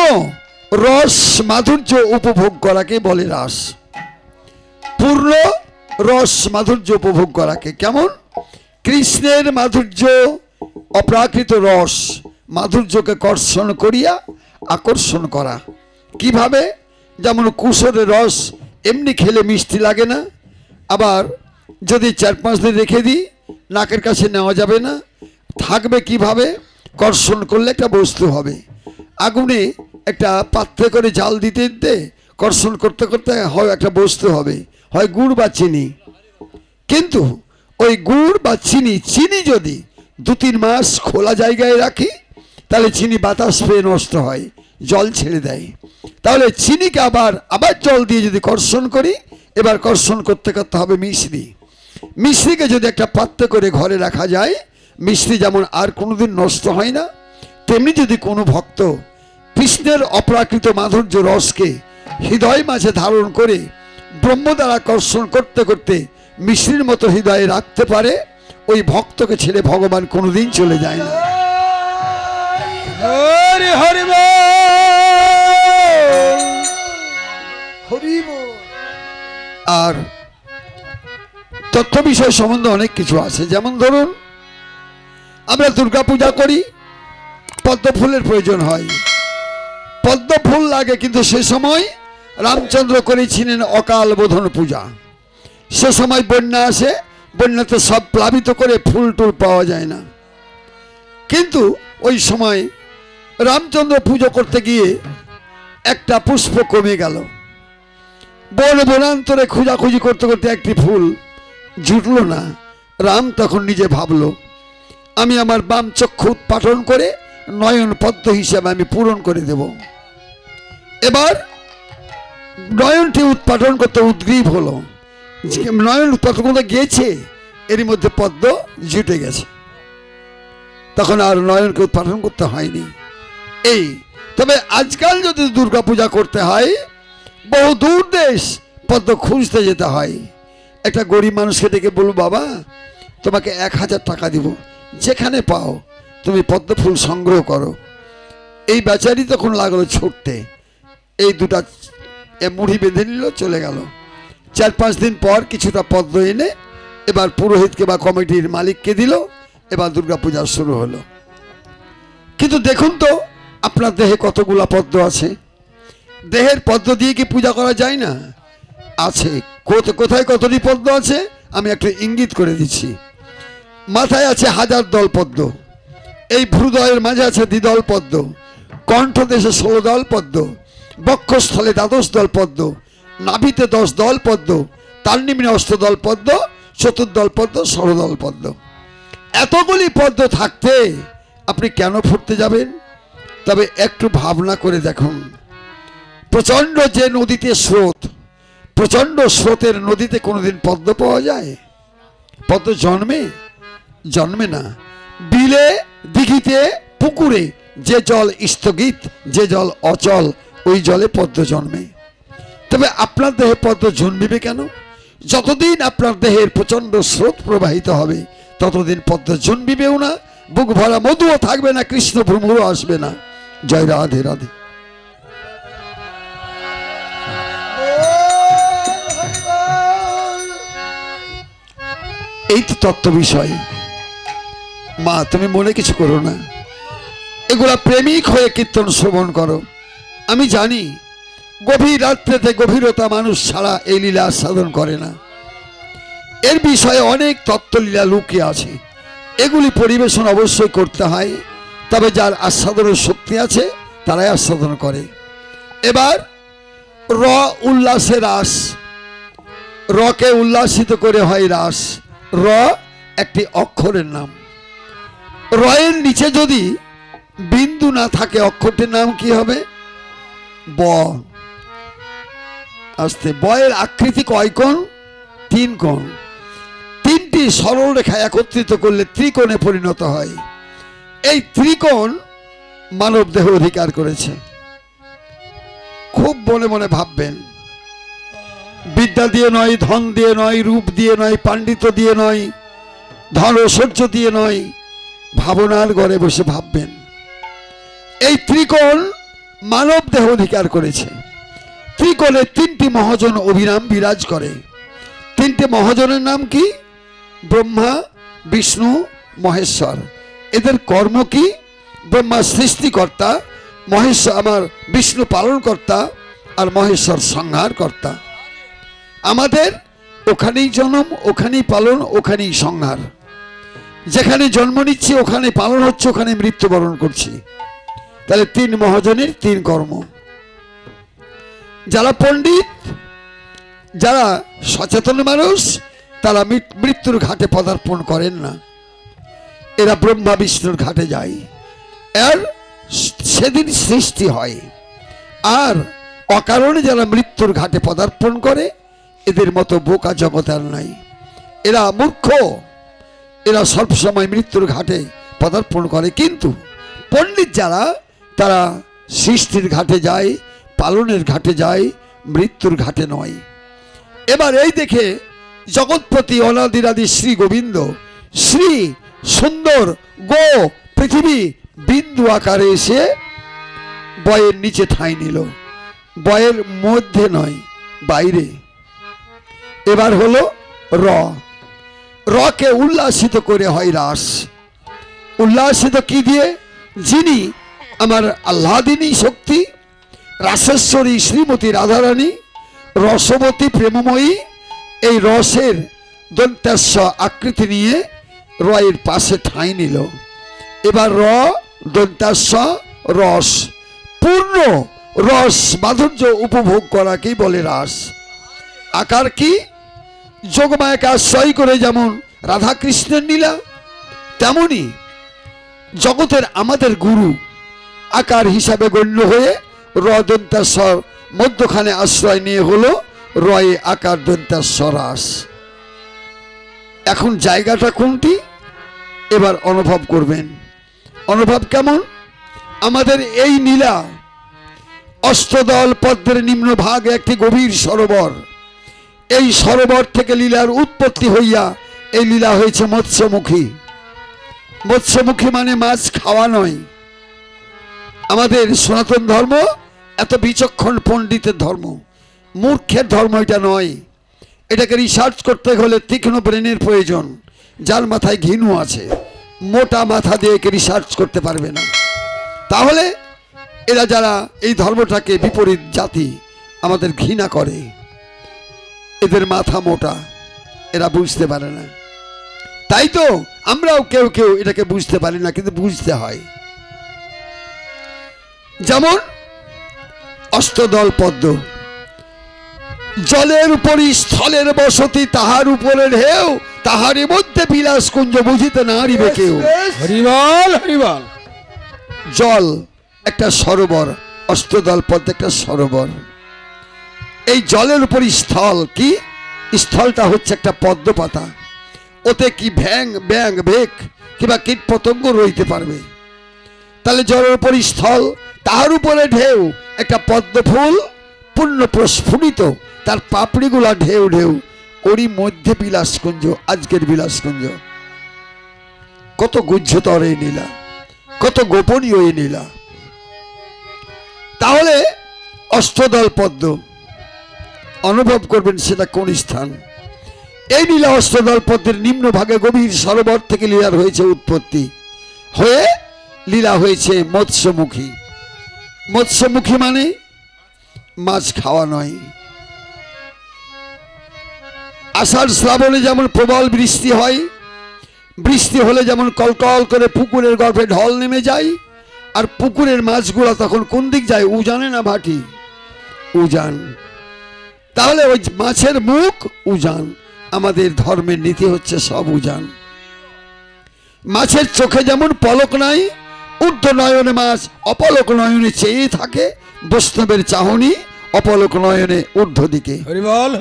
রস মাধুর্য উপভোগ করাকে বলে রাস। পূর্ণ রস মাধুর্য উপভোগ করাকে। কেমন? কৃষ্ণের মাধুর্য, অপ্রাকৃত রস মাধুর্যকে কর্ষণ করিয়া আকর্ষণ করা। কিভাবে? যেমন কুশলের রস এমনি খেলে মিষ্টি লাগে না, আবার যদি 4-5 দিন রেখে দিই নাকের কাছে নেওয়া যাবে না, থাকবে কিভাবে? কর্ষণ করলে একটা বস্তু হবে। আগুনে একটা পাত্রে করে জাল দিতে দিতে কর্ষণ করতে করতে হয় একটা বস্তু হবে, হয় গুড় বা চিনি। কিন্তু ওই গুড় বা চিনি যদি 2-3 মাস খোলা জায়গায় রাখি তাহলে চিনি বাতাস পেয়ে নষ্ট হয়, জল ছেড়ে দেয়। তাহলে চিনিকে আবার জল দিয়ে যদি কর্ষণ করি, এবার কর্ষণ করতে করতে হবে মিশ্রি। মিশ্রিকে যদি একটা পাত্রে করে ঘরে রাখা যায়, মিশ্রি যেমন আর কোনোদিন নষ্ট হয় না, তেমনি যদি কোনো ভক্ত কৃষ্ণের অপ্রাকৃত মাধুর্য রসকে হৃদয় মাঝে ধারণ করে ব্রহ্ম দ্বারা কর্ষণ করতে করতে মিশ্রির মতো হৃদয়ে রাখতে পারে, ওই ভক্তকে ছেড়ে ভগবান কোনোদিন চলে যায় না। হরি হরি বল, হরি বল। আর তথ্য বিষয় সম্বন্ধে অনেক কিছু আছে। যেমন ধরুন, আমরা দুর্গা পূজা করি, পদ্ম ফুলের প্রয়োজন হয়, পদ্ম ফুল লাগে, কিন্তু সে সময় রামচন্দ্র করেছিলেন অকাল বোধন পূজা। সে সময় বন্যা আসে, বন্যাতে সব প্লাবিত করে ফুল টুল পাওয়া যায় না। কিন্তু ওই সময় রামচন্দ্র পুজো করতে গিয়ে একটা পুষ্প কমে গেল। বন বনান্তরে খোঁজাখুঁজি করতে করতে একটি ফুল জুটল না। রাম তখন নিজে ভাবল, আমি আমার বাম চক্ষু উৎপাটন করে নয়ন পদ্ম হিসাবে আমি পূরণ করে দেব। এবার নয়নটি উৎপাটন করতে উদ্গ্রীব হলো। নয়ন উৎপাটন করতে গিয়েছে, এরই মধ্যে পদ্ম জুটে গেছে, তখন আর নয়নকে উৎপাটন করতে হয়নি। এই তবে আজকাল যদি দুর্গা পূজা করতে হয়, বহু দূর দেশ পদ্ম খুঁজতে যেতে হয়। একটা গরিব মানুষকে ডেকে বলবো, বাবা তোমাকে 1000 টাকা দিব, যেখানে পাও তুমি পদ্ম ফুল সংগ্রহ করো। এই বেচারি তখন লাগলো ছুটতে, এই দুটা মুড়ি বেঁধে নিল, চলে গেল। 4-5 দিন পর কিছুটা পদ্ম এনে এবার পুরোহিতকে বা কমিটির মালিককে দিল। এবার দুর্গা পূজা শুরু হলো। কিন্তু দেখুন তো আপনার দেহে কতগুলা পদ্ম আছে। দেহের পদ্ম দিয়ে কি পূজা করা যায় না? আছে। কোথায় কতটি পদ্ম আছে আমি একটু ইঙ্গিত করে দিচ্ছি। মাথায় আছে 1000 দল পদ্ম, এই ভ্রুদয়ের মাঝে আছে 2 দল পদ্ম, কণ্ঠদেশে 16 দল পদ্ম, বক্ষস্থলে 12 দল পদ্ম, নাভিতে 10 দল পদ্ম, তার নিম্নে 8 দল পদ্ম, চতুর্দল পদ্ম, 16 দল পদ্ম। এতগুলি পদ্ম থাকতে আপনি কেন ফুটতে যাবেন? তবে একটু ভাবনা করে দেখুন, প্রচণ্ড যে নদীতে স্রোত, প্রচণ্ড স্রোতের নদীতে কোনোদিন পদ্ম পাওয়া যায়? পদ্ম জন্মে না। বিলে, দিঘিতে, পুকুরে যে জল স্থগিত, যে জল অচল, ওই জলে পদ্ম জন্মে। তবে আপনার দেহে পদ্ম জন্মিবে কেন? যতদিন আপনার দেহের প্রচণ্ড স্রোত প্রবাহিত হবে ততদিন পদ্ম জন্মিবেও না, বুক ভরা মধুও থাকবে না, কৃষ্ণ ভ্রমরও আসবে না। জয় রাধে রাধে। এই তো তত্ত্ব বিষয়। মা তুমি মনে কিছু করো না, এগুলা প্রেমিক হয়ে কীর্তন শ্রবণ করো। আমি জানি গভীর রাত্রেতে গভীরতা মানুষ ছাড়া এই লীলা আস্বাদন করে না। এর বিষয়ে অনেক তত্ত্বলীলা লুকিয়ে আছে, এগুলি পরিবেশন অবশ্যই করতে হয়। তবে যার আস্বাদনের শক্তি আছে তারাই আস্বাদন করে। এবার র উল্লাসে রাস, রকে উল্লাসিত করে হয় রাস। র একটি অক্ষরের নাম। রয়ের নিচে যদি বিন্দু না থাকে অক্ষরটির নাম কি হবে? ব। আস্তে বয়ের আকৃতি কয় কোণ? 3 কোণ। 3টি সরল রেখা একত্রিত করলে ত্রিকোণে পরিণত হয়। এই ত্রিকোণ মানব দেহ অধিকার করেছে। খুব মনে মনে ভাববেন, বিদ্যা দিয়ে নয়, ধন দিয়ে নয়, রূপ দিয়ে নয়, পাণ্ডিত্য দিয়ে নয়, ধন ঐশ্বর্য দিয়ে নয়, ভাবনার ঘরে বসে ভাববেন। এই ত্রিকোণ মানব দেহ অধিকার করেছে। ত্রিকোণে 3টি মহাজন অভিরাম বিরাজ করে। 3টে মহাজনের নাম কি? ব্রহ্মা, বিষ্ণু, মহেশ্বর। এদের কর্ম কি? ব্রহ্মা সৃষ্টিকর্তা, বিষ্ণু পালনকর্তা, আর মহেশ্বর সংহারকর্তা। আমাদের ওখানেই জন্ম, ওখানেই পালন, ওখানেই সংহার। যেখানে জন্ম নিচ্ছি ওখানে পালন হচ্ছে, ওখানে মৃত্যুবরণ করছি। তাহলে 3 মহাজনের 3 কর্ম। যারা পণ্ডিত, যারা সচেতন মানুষ, তারা মৃত্যুর ঘাটে পদার্পণ করেন না, এরা ব্রহ্মা বিষ্ণুর ঘাটে যায়, আর সেদিন সৃষ্টি হয়। আর অকারণে যারা মৃত্যুর ঘাটে পদার্পণ করে, এদের মতো বোকা জগৎ আর নাই। এরা মূর্খ, এরা সবসময় মৃত্যুর ঘাটে পদার্পণ করে। কিন্তু পণ্ডিত যারা, তারা সৃষ্টির ঘাটে যায়, পালনের ঘাটে যায়, মৃত্যুর ঘাটে নয়। এবার এই দেখে জগৎপতি অনাদিরাদি শ্রী গোবিন্দ শ্রী সুন্দর গো পৃথিবী বিন্দু আকারে এসে বয়ের নিচে ঠাঁই নিল। বয়ের মধ্যে নয়, বাইরে। এবার হলো রকে উল্লাসিত করে হয় রাস। উল্লাসিত কি দিয়ে? যিনি আমার আহ্লাদিনী শক্তি, রাসেশ্বরী শ্রীমতী রাধারানী, রসবতী প্রেমময়ী, এই রসের দন্তাস্য আকৃতি নিয়ে রয়ের পাশে ঠাঁই নিল। এবার দন্তাস্য রস, পূর্ণ রস মাধুর্য উপভোগ করাকেই বলে রাস। আকার কি? যোগমায়াকে আশ্রয় করে যেমন রাধা কৃষ্ণের লীলা, তেমনি জগতের আমাদের গুরু আকার হিসাবে গণ্য হয়ে দন্তাস্বর মধ্যখানে আশ্রয় নিয়ে হলো রয়ে আকার দন্তাস্বর রাস। এখন জায়গাটা কোনটি? এবার অনুভব করবেন। অনুভব কেমন? আমাদের এই নীলা অষ্টদল পদ্মের নিম্ন ভাগে একটি গভীর সরোবর। এই সরোবর থেকে লীলার উৎপত্তি হইয়া এই লীলা হয়েছে মৎস্যমুখী। মৎস্যমুখী মানে মাছ খাওয়া নয়। আমাদের সনাতন ধর্ম এত বিচক্ষণ পণ্ডিতের ধর্ম, মূর্খের ধর্ম এটা নয়। এটাকে রিসার্চ করতে হলে তীক্ষ্ণ ব্রেনের প্রয়োজন। যার মাথায় ঘিনু আছে, মোটা মাথা দিয়ে একে রিসার্চ করতে পারবে না। তাহলে এরা যারা এই ধর্মটাকে বিপরীত জাতি আমাদের ঘৃণা করে, এদের মাথা মোটা, এরা বুঝতে পারে না। তাই তো আমরাও কেউ কেউ এটাকে বুঝতে পারি না, কিন্তু বুঝতে হয়। যেমন অষ্টদল পদ্ম, জলের উপরই স্থলের বসতি, তাহার উপরে ঢেউ, তাহারই মধ্যে বিলাস কুঞ্জ, বুঝিতে না হারিবে কেউ। হরিবল হরিবল। জল একটা সরোবর, অষ্টদল পদ্ম একটা সরোবর। এই জলের উপরই স্থল কি? স্থলটা হচ্ছে একটা পদ্ম পাতা। ওতে কি ব্যাং ভেক কিংবা কীট পতঙ্গ রইতে পারবে? তাহলে জলের উপরই স্থল, তাহার উপরে ঢেউ, একটা পদ্ম ফুল পূর্ণ প্রস্ফুটিত, তার পাপড়িগুলা ঢেউ ঢেউ, ওরই মধ্যে বিলাসকুঞ্জ, আজকের বিলাসকুঞ্জ। কত গুহ্যতর এই নীলা, কত গোপনীয় এই নীলা। তাহলে অষ্টদল পদ্ম অনুভব করবেন সেটা কোন স্থান। এই লীলা অষ্টদল পদ্মের নিম্ন ভাগে গভীর সরোবর থেকে লীলার হয়েছে উৎপত্তি, হয়ে লীলা হয়েছে মৎস্যমুখী। মৎস্যমুখী মানে মাছ খাওয়া নয়। আষাঢ় শ্রাবণে যেমন প্রবল বৃষ্টি হয়, বৃষ্টি হলে যেমন কলকল করে পুকুরের গর্ভে ঢল নেমে যায়, আর পুকুরের মাছগুলো তখন কোন দিক যায়? উজানে না ভাটি? উজান। তাহলে ওই মাছের মুখ উজান। আমাদের ধর্মের নীতি হচ্ছে সব উজান। মাছের চোখে যেমন পলক নাই, ঊর্ধ্ব নয়নে মাছ অপলক নয়নে চেয়ে থাকে, বৈষ্ণবের চাহনি অপলক নয়নে ঊর্ধ্ব দিকে।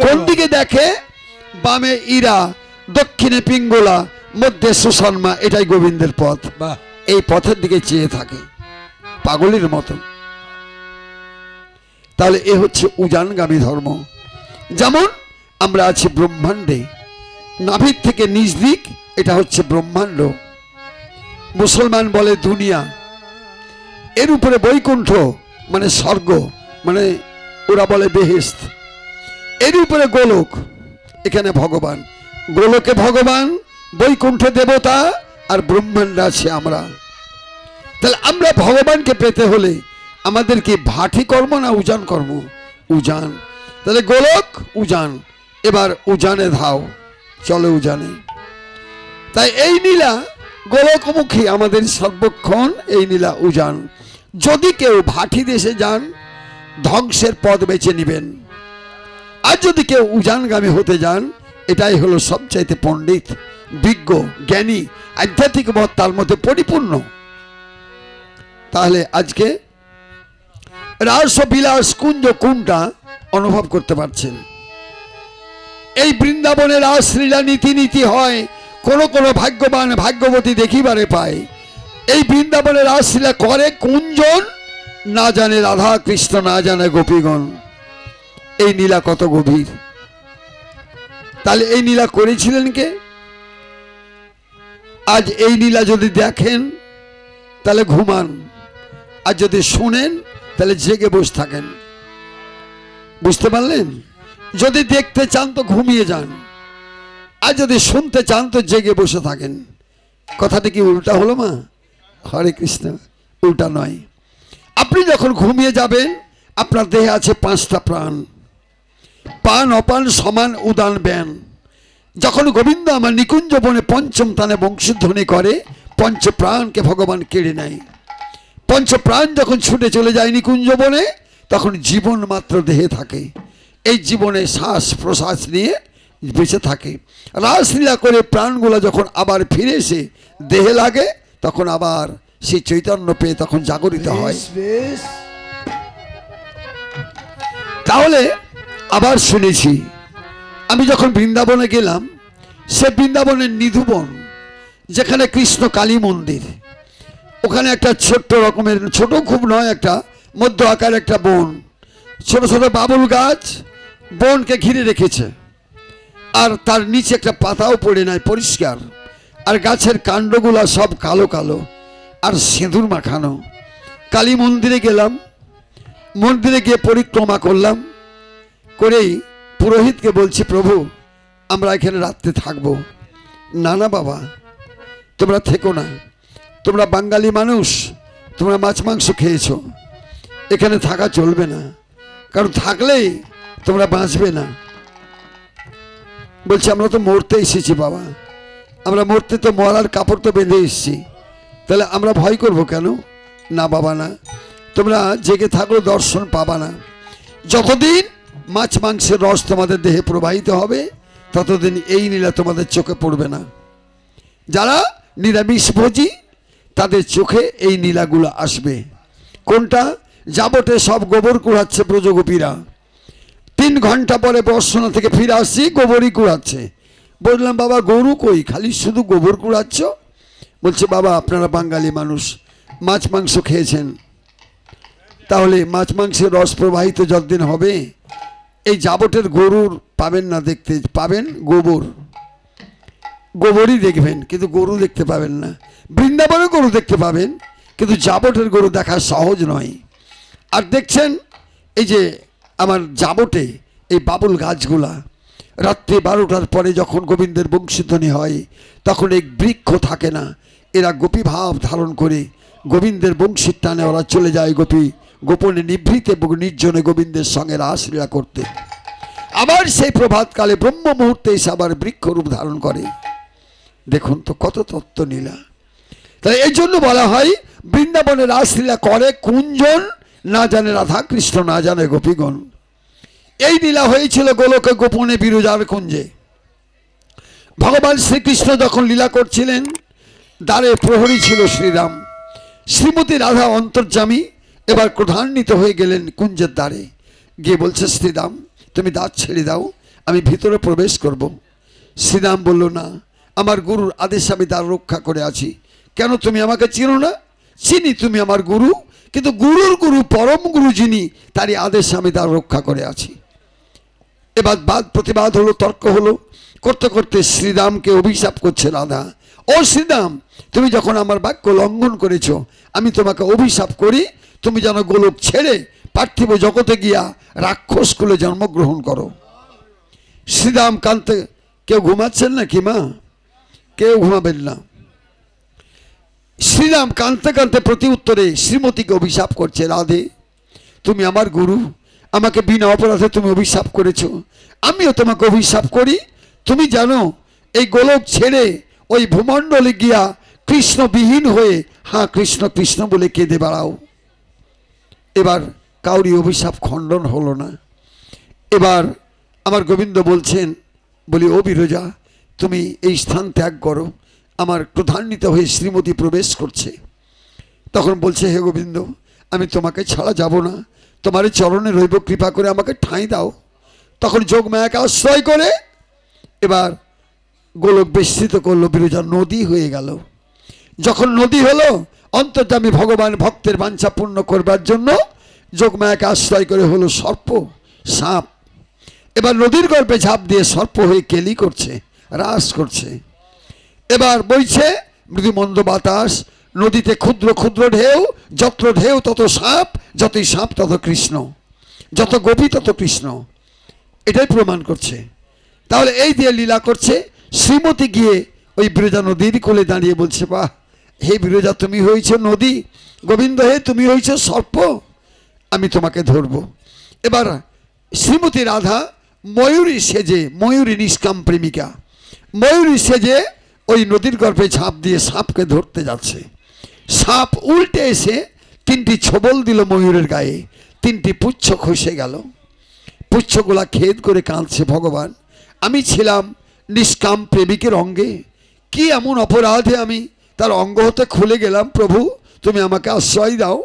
কোন দিকে দেখে? বামে ইরা, দক্ষিণে পিঙ্গলা, মধ্যে সুষন্মা। এটাই গোবিন্দের পথ। এই পথের দিকে চেয়ে থাকে পাগলের মতো। তাহলে এ হচ্ছে উজানগামী ধর্ম। যেমন আমরা আছি ব্রহ্মাণ্ডে, নাভির থেকে নিজ দিক, এটা হচ্ছে ব্রহ্মাণ্ড। মুসলমান বলে দুনিয়া, এর উপরে বৈকুণ্ঠ মানে স্বর্গ, মানে ওরা বলে বেহেশত। এর উপরে গোলক, এখানে ভগবান। গোলকে ভগবান, বৈকুণ্ঠে দেবতা, আর ব্রহ্মাণ্ডে আছে আমরা। তাহলে আমরা ভগবানকে পেতে হলে আমাদের কি ভাটি কর্ম না উজান কর্ম? উজান। তাহলে গোলক উজান, এবার উজানে ধাও, চলো উজানে। তাই এই নীলা গোলকমুখী আমাদের সর্বক্ষণ, এই নীলা উজান। যদি কেউ ভাটি দেশে যান ধ্বংসের পথ বেছে নেবেন, আর যদি কেউ উজানগামী হতে যান এটাই হলো সবচাইতে পণ্ডিত, বিজ্ঞ, জ্ঞানী, আধ্যাত্মিক মত তার মধ্যে পরিপূর্ণ। তাহলে আজকে রাস বিলাস কুঞ্জ কোনটা অনুভব করতে পারছেন? এই বৃন্দাবনে রাসলীলা নীতি নীতি হয়, কোন কোন ভাগ্যবান ভাগ্যবতী দেখিবারে পায়। এই বৃন্দাবনে রাসলীলা করে কোনজন? না জানে রাধা কৃষ্ণ, না জানে গোপীগণ। এই নীলা কত গভীর। তাহলে এই নীলা করেছিলেন কে? আজ এই নীলা যদি দেখেন তাহলে ঘুমান, আর যদি শোনেন তাহলে জেগে বসে থাকেন। বুঝতে পারলেন? যদি দেখতে চান তো ঘুমিয়ে যান, আর যদি শুনতে চান তো জেগে বসে থাকেন। কথাটা কি উল্টা হলো মা? হরে কৃষ্ণ, উল্টা নয়। আপনি যখন ঘুমিয়ে যাবেন আপনার দেহে আছে 5টা প্রাণ, পান অপান সমান উদান ব্যান। যখন গোবিন্দ আমার নিকুঞ্জ বনে পঞ্চম তানে বংশধ্বনি করে, পঞ্চ প্রাণকে ভগবান কেড়ে নেয়। পঞ্চ প্রাণ যখন ছুটে চলে যায় নিকুঞ্জ বনে, তখন জীবন মাত্র দেহে থাকে। এই জীবনে শ্বাস প্রশ্বাস নিয়ে বেঁচে থাকে। রাসলীলা করে প্রাণগুলো যখন আবার ফিরে এসে দেহে লাগে, তখন আবার সেই চৈতন্য পেয়ে তখন জাগরিত হয়। তাহলে আবার শুনেছি, আমি যখন বৃন্দাবনে গেলাম, সে বৃন্দাবনের নিধুবন, যেখানে কৃষ্ণ কালী মন্দির, ওখানে একটা ছোট্ট রকমের, ছোট খুব নয়, একটা মধ্য আকার একটা বন, ছোট ছোট বাবুল গাছ বনকে ঘিরে রেখেছে, আর তার নিচে একটা পাতাও পড়ে নাই, পরিষ্কার। আর গাছের কাণ্ডগুলা সব কালো কালো আর সিঁদুর মাখানো। কালী মন্দিরে গেলাম, মন্দিরে গিয়ে পরিক্রমা করলাম, করেই পুরোহিতকে বলছি, প্রভু আমরা এখানে রাত্রে থাকবো। না না বাবা, তোমরা থেকো না, তোমরা বাঙালি মানুষ, তোমরা মাছ মাংস খেয়েছো, এখানে থাকা চলবে না, কারণ থাকলেই তোমরা বাঁচবে না। বলছি আমরা তো মরতে এসেছি বাবা, আমরা মরতে তো মরার কাপড় তো বেঁধে এসেছি, তাহলে আমরা ভয় করব কেন? না বাবা না, তোমরা জেগে থাকলেও দর্শন পাবা না। যতদিন মাছ মাংসের রস তোমাদের দেহে প্রবাহিত হবে ততদিন এই নীলা তোমাদের চোখে পড়বে না। যারা নিরামিষভোজী তাদের চোখে এই নীলাগুলো আসবে। কোনটা? যাবটে সব গোবর কুড়াচ্ছে ব্রজগোপীরা। 3 ঘন্টা পরে বর্ষণা থেকে ফিরে আসছি, গোবরই কুড়াচ্ছে। বললাম বাবা গরু কই, খালি শুধু গোবর কুড়াচ্ছ? বলছে বাবা আপনারা বাঙালি মানুষ, মাছ মাংস খেয়েছেন, তাহলে মাছ মাংসের রস প্রবাহিত যতদিন হবে এই যাবটের গরুর পাবেন না, দেখতে পাবেন গোবর, গোবরই দেখবেন, কিন্তু গরু দেখতে পাবেন না। বৃন্দাবনে গরু দেখতে পাবেন, কিন্তু যাবটের গরু দেখা সহজ নয়। আর দেখছেন এই যে আমার যাবটে এই বাবুল গাছগুলা, রাত্রি 12টার পরে যখন গোবিন্দের বংশীধ্বনি হয় তখন এই বৃক্ষ থাকে না, এরা গোপী ভাব ধারণ করে গোবিন্দের বংশীর টানে ওরা চলে যায় গোপী গোপনে নিভৃতে নির্জনে গোবিন্দের সঙ্গে রাসলীলা করতে। আবার সেই প্রভাতকালে ব্রহ্ম মুহূর্তে এসে আবার বৃক্ষরূপ ধারণ করে। দেখুন তো কত তত্ত্ব নীলা। তাই এই জন্য বলা হয় বৃন্দাবনে রাসলীলা করে কোনজন? না জানে রাধা কৃষ্ণ, না জানে গোপীগণ। এই লীলা হয়েছিল গোলকে গোপনে বিরজার কুঞ্জে। ভগবান শ্রীকৃষ্ণ যখন লীলা করছিলেন, দ্বারে প্রহরী ছিল শ্রীরাম। শ্রীমতী রাধা অন্তর্যামী এবার ক্রোধান্বিত হয়ে গেলেন কুঞ্জের দ্বারে, গিয়ে বলছে শ্রীরাম তুমি দ্বার ছেড়ে দাও, আমি ভিতরে প্রবেশ করব। শ্রীরাম বলল না, আমার গুরুর আদেশ আমি দ্বার রক্ষা করে আছি। কেন তুমি আমাকে চিনো না? চিনি তুমি আমার গুরু, কিন্তু গুরুর গুরু পরম গুরু যিনি তারই আদেশ আমি দ্বার রক্ষা করে আছি। এবার বাদ প্রতিবাদ হলো, তর্ক হলো, করতে করতে শ্রীরামকে অভিশাপ করছে রাধা। ও শ্রীরাম, তুমি যখন আমার বাক্য লঙ্ঘন করেছো, আমি তোমাকে অভিশাপ করি তুমি যেন গোলক ছেড়ে পার্থিব জগতে গিয়া রাক্ষস কুলে জন্মগ্রহণ করো। শ্রীরাম কান্তে, কেউ ঘুমাচ্ছেন না কি মা? কেউ ঘুমাবেন না। শ্রীরাম কাঁদতে কাঁদতে প্রতি উত্তরে শ্রীমতীকে অভিশাপ করছে, রাধে তুমি আমার গুরু, আমাকে বিনা অপরাধে তুমি অভিশাপ করেছো, আমিও তোমাকে অভিশাপ করি। তুমি জানো এই গোলক ছেড়ে ওই ভূমণ্ডলে গিয়া কৃষ্ণবিহীন হয়ে হ্যাঁ কৃষ্ণ কৃষ্ণ বলে কেঁদে বেড়াও। এবার কাউরি অভিশাপ খণ্ডন হলো না। এবার আমার গোবিন্দ বলছেন, বলি ও বিরজা, তুমি এই স্থান ত্যাগ করো, আমার ক্রোধান্বিত হয়ে শ্রীমতী প্রবেশ করছে। তখন বলছে, হে গোবিন্দ, আমি তোমাকে ছাড়া যাব না, তোমার চরণে রইব, কৃপা করে আমাকে ঠাঁই দাও। তখন যোগমায়াকে আশ্রয় করে এবার গোলক বিস্তৃত করলো, বিরজা নদী হয়ে গেল। যখন নদী হলো, অন্তর্যামী ভগবান ভক্তের বাঞ্ছা পূর্ণ করবার জন্য যোগমায়াকে আশ্রয় করে হলো সর্প, সাপ। এবার নদীর গর্ভে ঝাঁপ দিয়ে সর্প হয়ে কেলি করছে, রাস করছে। এবার বইছে মৃদুমন্দ বাতাস, নদীতে ক্ষুদ্র ক্ষুদ্র ঢেউ, যত ঢেউ তত সাপ, যতই সাপ তত কৃষ্ণ, যত গোপী তত কৃষ্ণ। এটাই প্রমাণ করছে। তাহলে এই দিয়ে লীলা করছে। শ্রীমতী গিয়ে ওই বিরজা নদীর কোলে দাঁড়িয়ে বলছে, বাহ, হে বিরজা, তুমি হয়েছ নদী, গোবিন্দ হে তুমি হয়েছ সর্প, আমি তোমাকে ধরব। এবার শ্রীমতী রাধা ময়ূরী সেজে, ময়ূরী নিষ্কাম প্রেমিকা, ময়ূরী সেজে ওই নদীর গর্ভে ঝাঁপ দিয়ে সাপকে ধরতে যাচ্ছে। সাপ উল্টে এসে তিনটি ছোবল দিল ময়ূরের গায়ে, তিনটি পুচ্ছ খসে গেল। পুচ্ছগুলা খেদ করে কাঁদছে, ভগবান, আমি ছিলাম নিষ্কাম প্রেমিকের অঙ্গে, কি এমন অপরাধে আমি তার অঙ্গ হতে খুলে গেলাম, প্রভু তুমি আমাকে আশ্রয় দাও।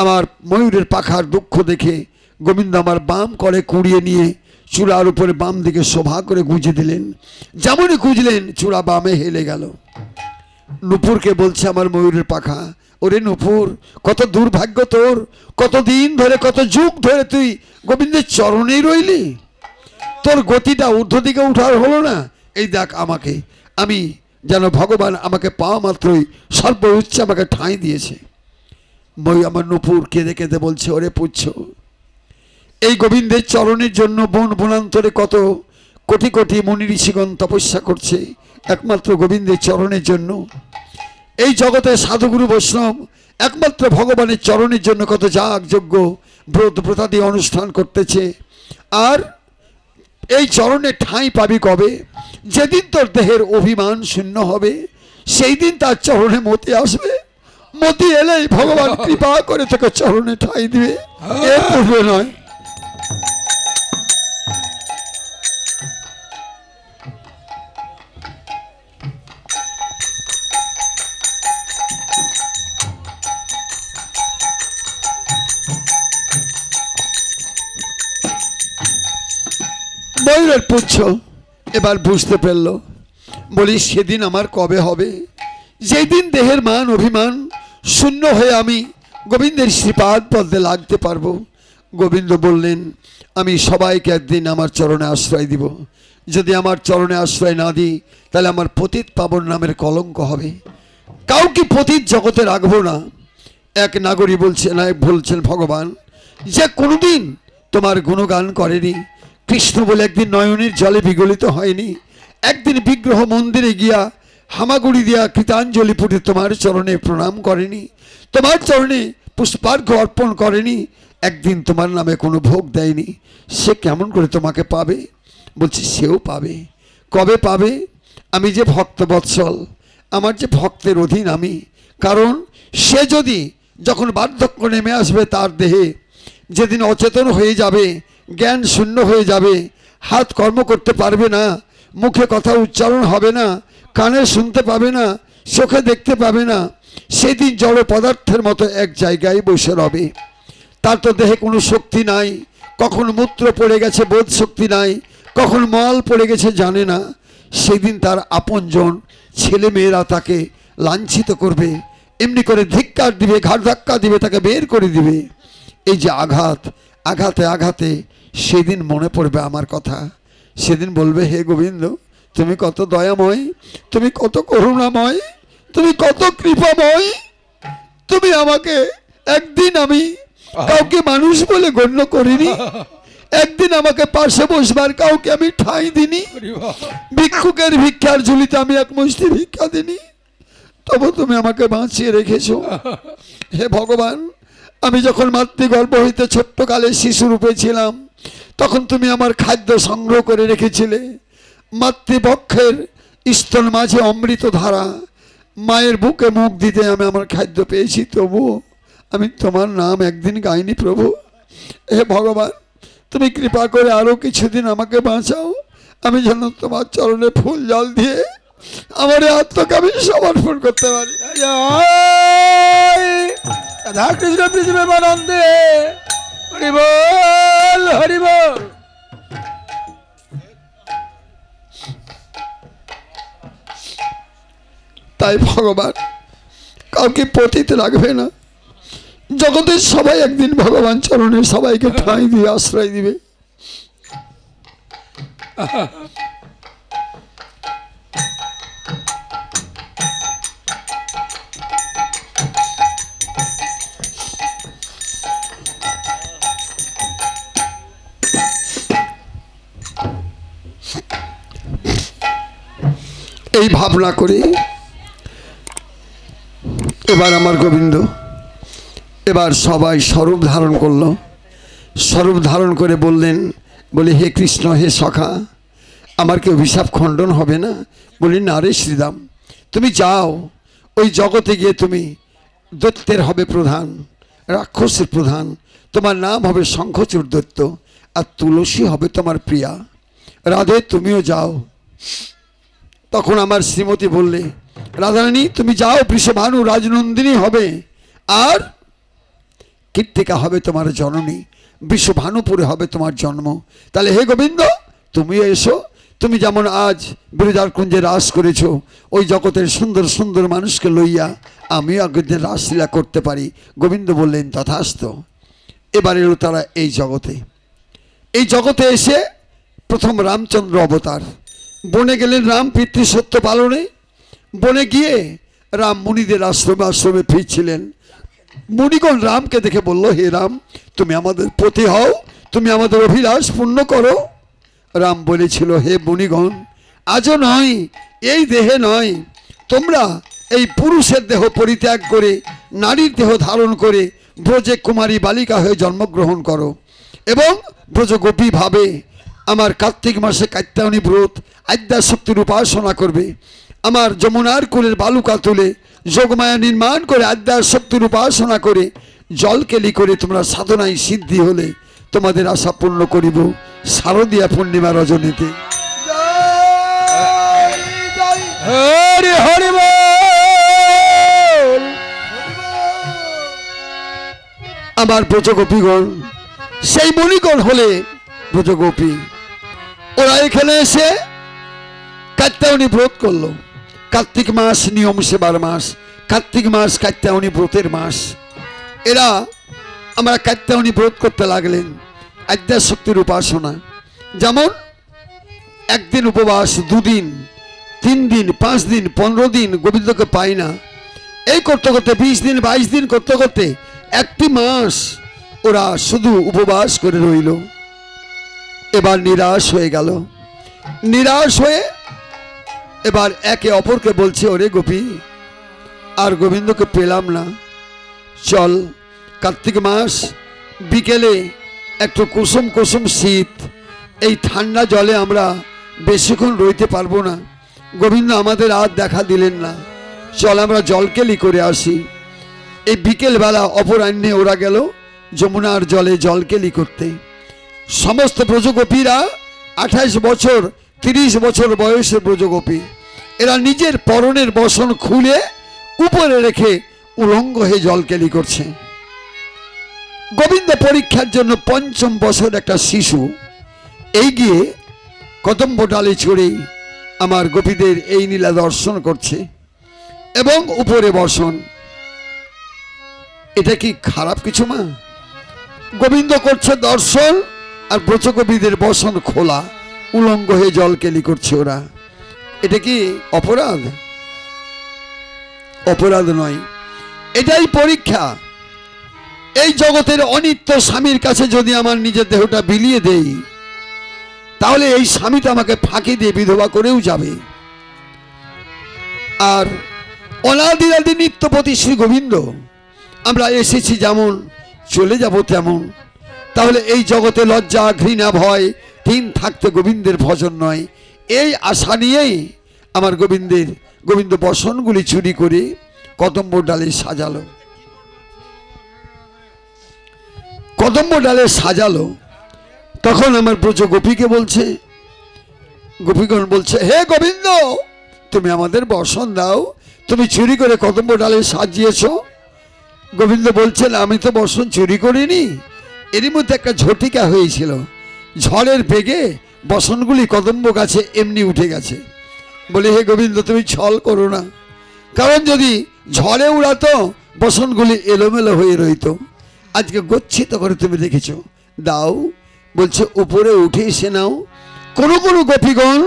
আমার ময়ূরের পাখার দুঃখ দেখে গোবিন্দ আমার বাম করে কুড়িয়ে নিয়ে চূড়ার উপরে বাম দিকে শোভা করে গুঁজে দিলেন। যেমনই গুঁজলেন চূড়া বামে হেলে গেল। নুপুরকে বলছে আমার ময়ূরের পাখা, ওরে নুপুর, কত দুর্ভাগ্য তোর, কতদিন ধরে, কত যুগ ধরে তুই গোবিন্দের চরণেই রইলি, তোর গতিটা ঊর্ধ্ব দিকে উঠার হলো না। এই দেখ আমাকে, আমি যেন ভগবান আমাকে পাওয়া মাত্রই সর্বোচ্চ আমাকে ঠাঁই দিয়েছে। আমার নুপুর কেঁদে কেঁদে বলছে, ওরে পুচ্ছ, এই গোবিন্দের চরণের জন্য বন বনান্তরে কত কোটি কোটি মুনি ঋষিগণ তপস্যা করছে একমাত্র গোবিন্দের চরণের জন্য। এই জগতে সাধুগুরু বৈষ্ণব একমাত্র ভগবানের চরণের জন্য কত যাগ যজ্ঞ ব্রত ব্রতাদি অনুষ্ঠান করতেছে। আর এই চরণে ঠাঁই পাবি কবে? যেদিন তোর দেহের অভিমান শূন্য হবে, সেই দিন তার চরণে মতি আসবে। মতি এলেই ভগবান কৃপা করে তোকে চরণে ঠাঁই দিবে, এর পূর্বে নয়। ময়ূরের পুচ্ছ এবার বুঝতে পারল, বলি সেদিন আমার কবে হবে, যেদিন দেহের মান অভিমান শূন্য হয়ে আমি গোবিন্দের শ্রীপাদ পদ্মে লাগতে পারবো। গোবিন্দ বললেন, আমি সবাইকে একদিন আমার চরণে আশ্রয় দিব। যদি আমার চরণে আশ্রয় না দিই, তাহলে আমার পতিত পাবন নামের কলঙ্ক হবে। কাউকে পতিত জগতে রাখবো না। এক নাগরী বলছেন ভগবান, যে কোনোদিন তোমার গুণগান করেনি, কৃষ্ণ বলে একদিন নয়নের জলে বিগলিত হয়নি, একদিন বিগ্রহ মন্দিরে গিয়া হামাগুড়ি দিয়া কৃতাঞ্জলি পুটে তোমার চরণে প্রণাম করেনি, তোমার চরণে পুষ্পার্ঘ্য অর্পণ করেনি, একদিন তোমার নামে কোনো ভোগ দেয়নি, সে কেমন করে তোমাকে পাবে? বলছি সেও পাবে। কবে পাবে? আমি যে ভক্ত বৎসল, আমার যে ভক্তের অধীন আমি। কারণ সে যদি যখন বার্ধক্য নেমে আসবে তার দেহে, যেদিন অচেতন হয়ে যাবে, জ্ঞান শূন্য হয়ে যাবে, হাত কর্ম করতে পারবে না, মুখে কথা উচ্চারণ হবে না, কানে শুনতে পাবে না, চোখে দেখতে পাবে না, সেদিন জড় পদার্থের মতো এক জায়গায় বসে রবে। তার তো দেহে কোনো শক্তি নাই, কখন মূত্র পড়ে গেছে বোধ শক্তি নাই, কখন মল পড়ে গেছে জানে না। সেদিন তার আপনজন ছেলে মেয়েরা তাকে লাঞ্ছিত করবে, এমনি করে ধিক্কার দিবে, ঘাড় ধাক্কা দিবে, তাকে বের করে দিবে। এই যে আঘাত, আঘাতে আঘাতে সেদিন মনে পড়বে আমার কথা। সেদিন বলবে, হে গোবিন্দ, তুমি কত দয়াময়, তুমি কত করুণাময়, তুমি কত কৃপাময়। তুমি আমাকে একদিন, আমি কাউকে মানুষ বলে গণ্য করিনি, একদিন আমাকে পাশে বসবার কাউকে আমি ঠাঁই দিনি, ভিক্ষুকের ভিক্ষার ঝুলিতে আমি এক মুষ্টি ভিক্ষা দিনি, তবু তুমি আমাকে বাঁচিয়ে রেখেছো। হে ভগবান, আমি যখন মাতৃগর্ভ হইতে ছোট্টকালে শিশুরূপে ছিলাম, তখন তুমি আমার খাদ্য সংগ্রহ করে রেখেছিলে। মাতৃপক্ষের স্তন মাঝে অমৃত ধারা, মায়ের বুকে মুখ দিতে আমি আমার খাদ্য পেয়েছি, তবু আমি তোমার নাম একদিন গাইনি প্রভু। হে ভগবান, তুমি কৃপা করে আরো কিছুদিন আমাকে বাঁচাও, আমি যেন তোমার চরণে ফুল জল দিয়ে আমার এই আত্মাকে আমি সমর্পণ করতে পারি। রাধা কৃষ্ণ প্রেমানন্দে হরি বল হরি বল। তাই ভগবান কাউকে পতিত রাখবে না, জগতের সবাই একদিন ভগবান চরণে সবাইকে ঠাঁই দিয়ে আশ্রয় দিবে। এই ভাবনা করে এবার আমার গোবিন্দ এবার সবাই স্বরূপ ধারণ করলো। স্বরূপ ধারণ করে বললেন, বলি হে কৃষ্ণ, হে সখা, আমার কি অভিশাপ খণ্ডন হবে না? বলি না রে শ্রীরাম, তুমি যাও, ওই জগতে গিয়ে তুমি দৈত্যের হবে প্রধান, রাক্ষসের প্রধান, তোমার নাম হবে শঙ্খচূড় দৈত্য, আর তুলসী হবে তোমার প্রিয়া। রাধে তুমিও যাও। তখন আমার শ্রীমতী বললে, রাধারানী তুমি যাও, বৃষভানু রাজনন্দিনী হবে, আর কীর্তিকা হবে তোমার জননী, বৃষভানুপুরে হবে তোমার জন্ম। তাহলে হে গোবিন্দ, তুমিও এসো, তুমি যেমন আজ বিরজার কুঞ্জে রাস করেছো, ওই জগতের সুন্দর সুন্দর মানুষকে লইয়া আমিও একদিন রাসলীলা করতে পারি। গোবিন্দ বললেন তথাস্তু। এবার এলো তারা এই জগতে। এই জগতে এসে প্রথম রামচন্দ্র অবতার। বনে গেলেন রাম পিতৃসত্য পালনে। বনে গিয়ে রাম মুনিদের আশ্রমে আশ্রমে ফিরছিলেন। মুনিগণ রামকে দেখে বলল, হে রাম, তুমি আমাদের পতি হও, তুমি আমাদের অভিলাষ পূর্ণ করো। রাম বলেছিল, হে মুনিগণ, আজও নয়, এই দেহে নয়, তোমরা এই পুরুষের দেহ পরিত্যাগ করে নারীর দেহ ধারণ করে ব্রজে কুমারী বালিকা হয়ে জন্মগ্রহণ করো এবং ব্রজগোপী ভাবে আমার কার্তিক মাসে কাত্যায়নী ব্রত আদ্যাশক্তির উপাসনা করবে। আমার যমুনার কুলের বালুকা তুলে যোগমায়া নির্মাণ করে আদ্যাশক্তির উপাসনা করে জলকেলি করে তোমরা সাধনায় সিদ্ধি হলে তোমাদের আশা পূর্ণ করিব শারদীয়া পূর্ণিমা রজনীতে। হরি হরি বল। আমার ব্রজগোপীগণ, সেই মণিগণ হলে ব্রজগোপী, ওরা এখানে এসে কাত্যায়নী ব্রত করলো। কার্তিক মাস নিয়ম সেবার মাস, কার্তিক মাস কাত্যায়নী ব্রতের মাস। এরা আমরা কাত্যায়নী ব্রত করতে লাগলেন, আদ্যাশক্তির উপাসনা। যেমন একদিন উপবাস, দুদিন, 3 দিন, 5 দিন, 15 দিন গোবিন্দকে পাই না, এই করতে করতে 20 দিন 22 দিন করতে করতে একটি মাস ওরা শুধু উপবাস করে রইল। এবার নিরাশ হয়ে গেল। নিরাশ হয়ে এবার একে অপরকে বলছে, ওরে গোপী, আর গোবিন্দকে পেলাম না, চল কার্তিক মাস বিকেলে একটু কুসুম কুসুম শীত, এই ঠান্ডা জলে আমরা বেশিক্ষণ রইতে পারবো না, গোবিন্দ আমাদের আর দেখা দিলেন না, চল আমরা জলকেলি করে আসি। এই বিকেলবেলা অপরাহ্নে ওরা গেল যমুনার জলে জলকেলি করতে। সমস্ত ব্রজগোপীরা 28 বছর 30 বছর বয়সের ব্রজগোপী। এরা নিজের পরনের বসন খুলে উপরে রেখে উলঙ্গ হয়ে জলকেলি করছে। গোবিন্দ পরীক্ষার জন্য 5ম বছর একটা শিশু এই গিয়ে কদম্ব ডালে চড়ে আমার গোপীদের এই লীলা দর্শন করছে এবং উপরে বসন। এটা কি খারাপ কিছু মা? গোবিন্দ করছে দর্শন আর ব্রজগোপীদের বসন খোলা, উলঙ্গ হয়ে জলকেলি করছে ওরা। এটা কি অপরাধ? অপরাধ নয়, এটাই পরীক্ষা। এই জগতের অনিত্য স্বামীর কাছে যদি আমার নিজের দেহটা বিলিয়ে দেই, তাহলে এই স্বামীটা আমাকে ফাঁকি দিয়ে বিধবা করেও যাবে। আর অনাদিরাদি নিত্যপতি শ্রী গোবিন্দ আমরা এসেছি যেমন চলে যাব তেমন, তাহলে এই জগতে লজ্জা ঘৃণা ভয় তিন থাকতে গোবিন্দের ভজন নয়। এই আশা নিয়েই আমার গোবিন্দ বসনগুলি চুরি করে কদম্ব ডালে সাজালো, কদম্ব ডালে সাজালো। তখন আমার ব্রজ গোপীকে বলছে, গোপীগণ বলছে, হে গোবিন্দ, তুমি আমাদের বসন দাও, তুমি চুরি করে কদম্ব ডালে সাজিয়েছ। গোবিন্দ বলছেন, আমি তো বসন চুরি করিনি, এরই মধ্যে একটা ঝটিকা হয়েছিল, ঝড়ের বেগে বসনগুলি কদম্ব গাছে এমনি উঠে গেছে। বলে, হে গোবিন্দ, তুমি ছল করো না, কারণ যদি ঝড়ে উড়াতো বসনগুলি এলোমেলো হয়ে রইত। আজকে গচ্ছিত করে তুমি রেখেছো, দাও। বলছে, উপরে উঠে এসে নাও। কোনো কোনো গোপীগণ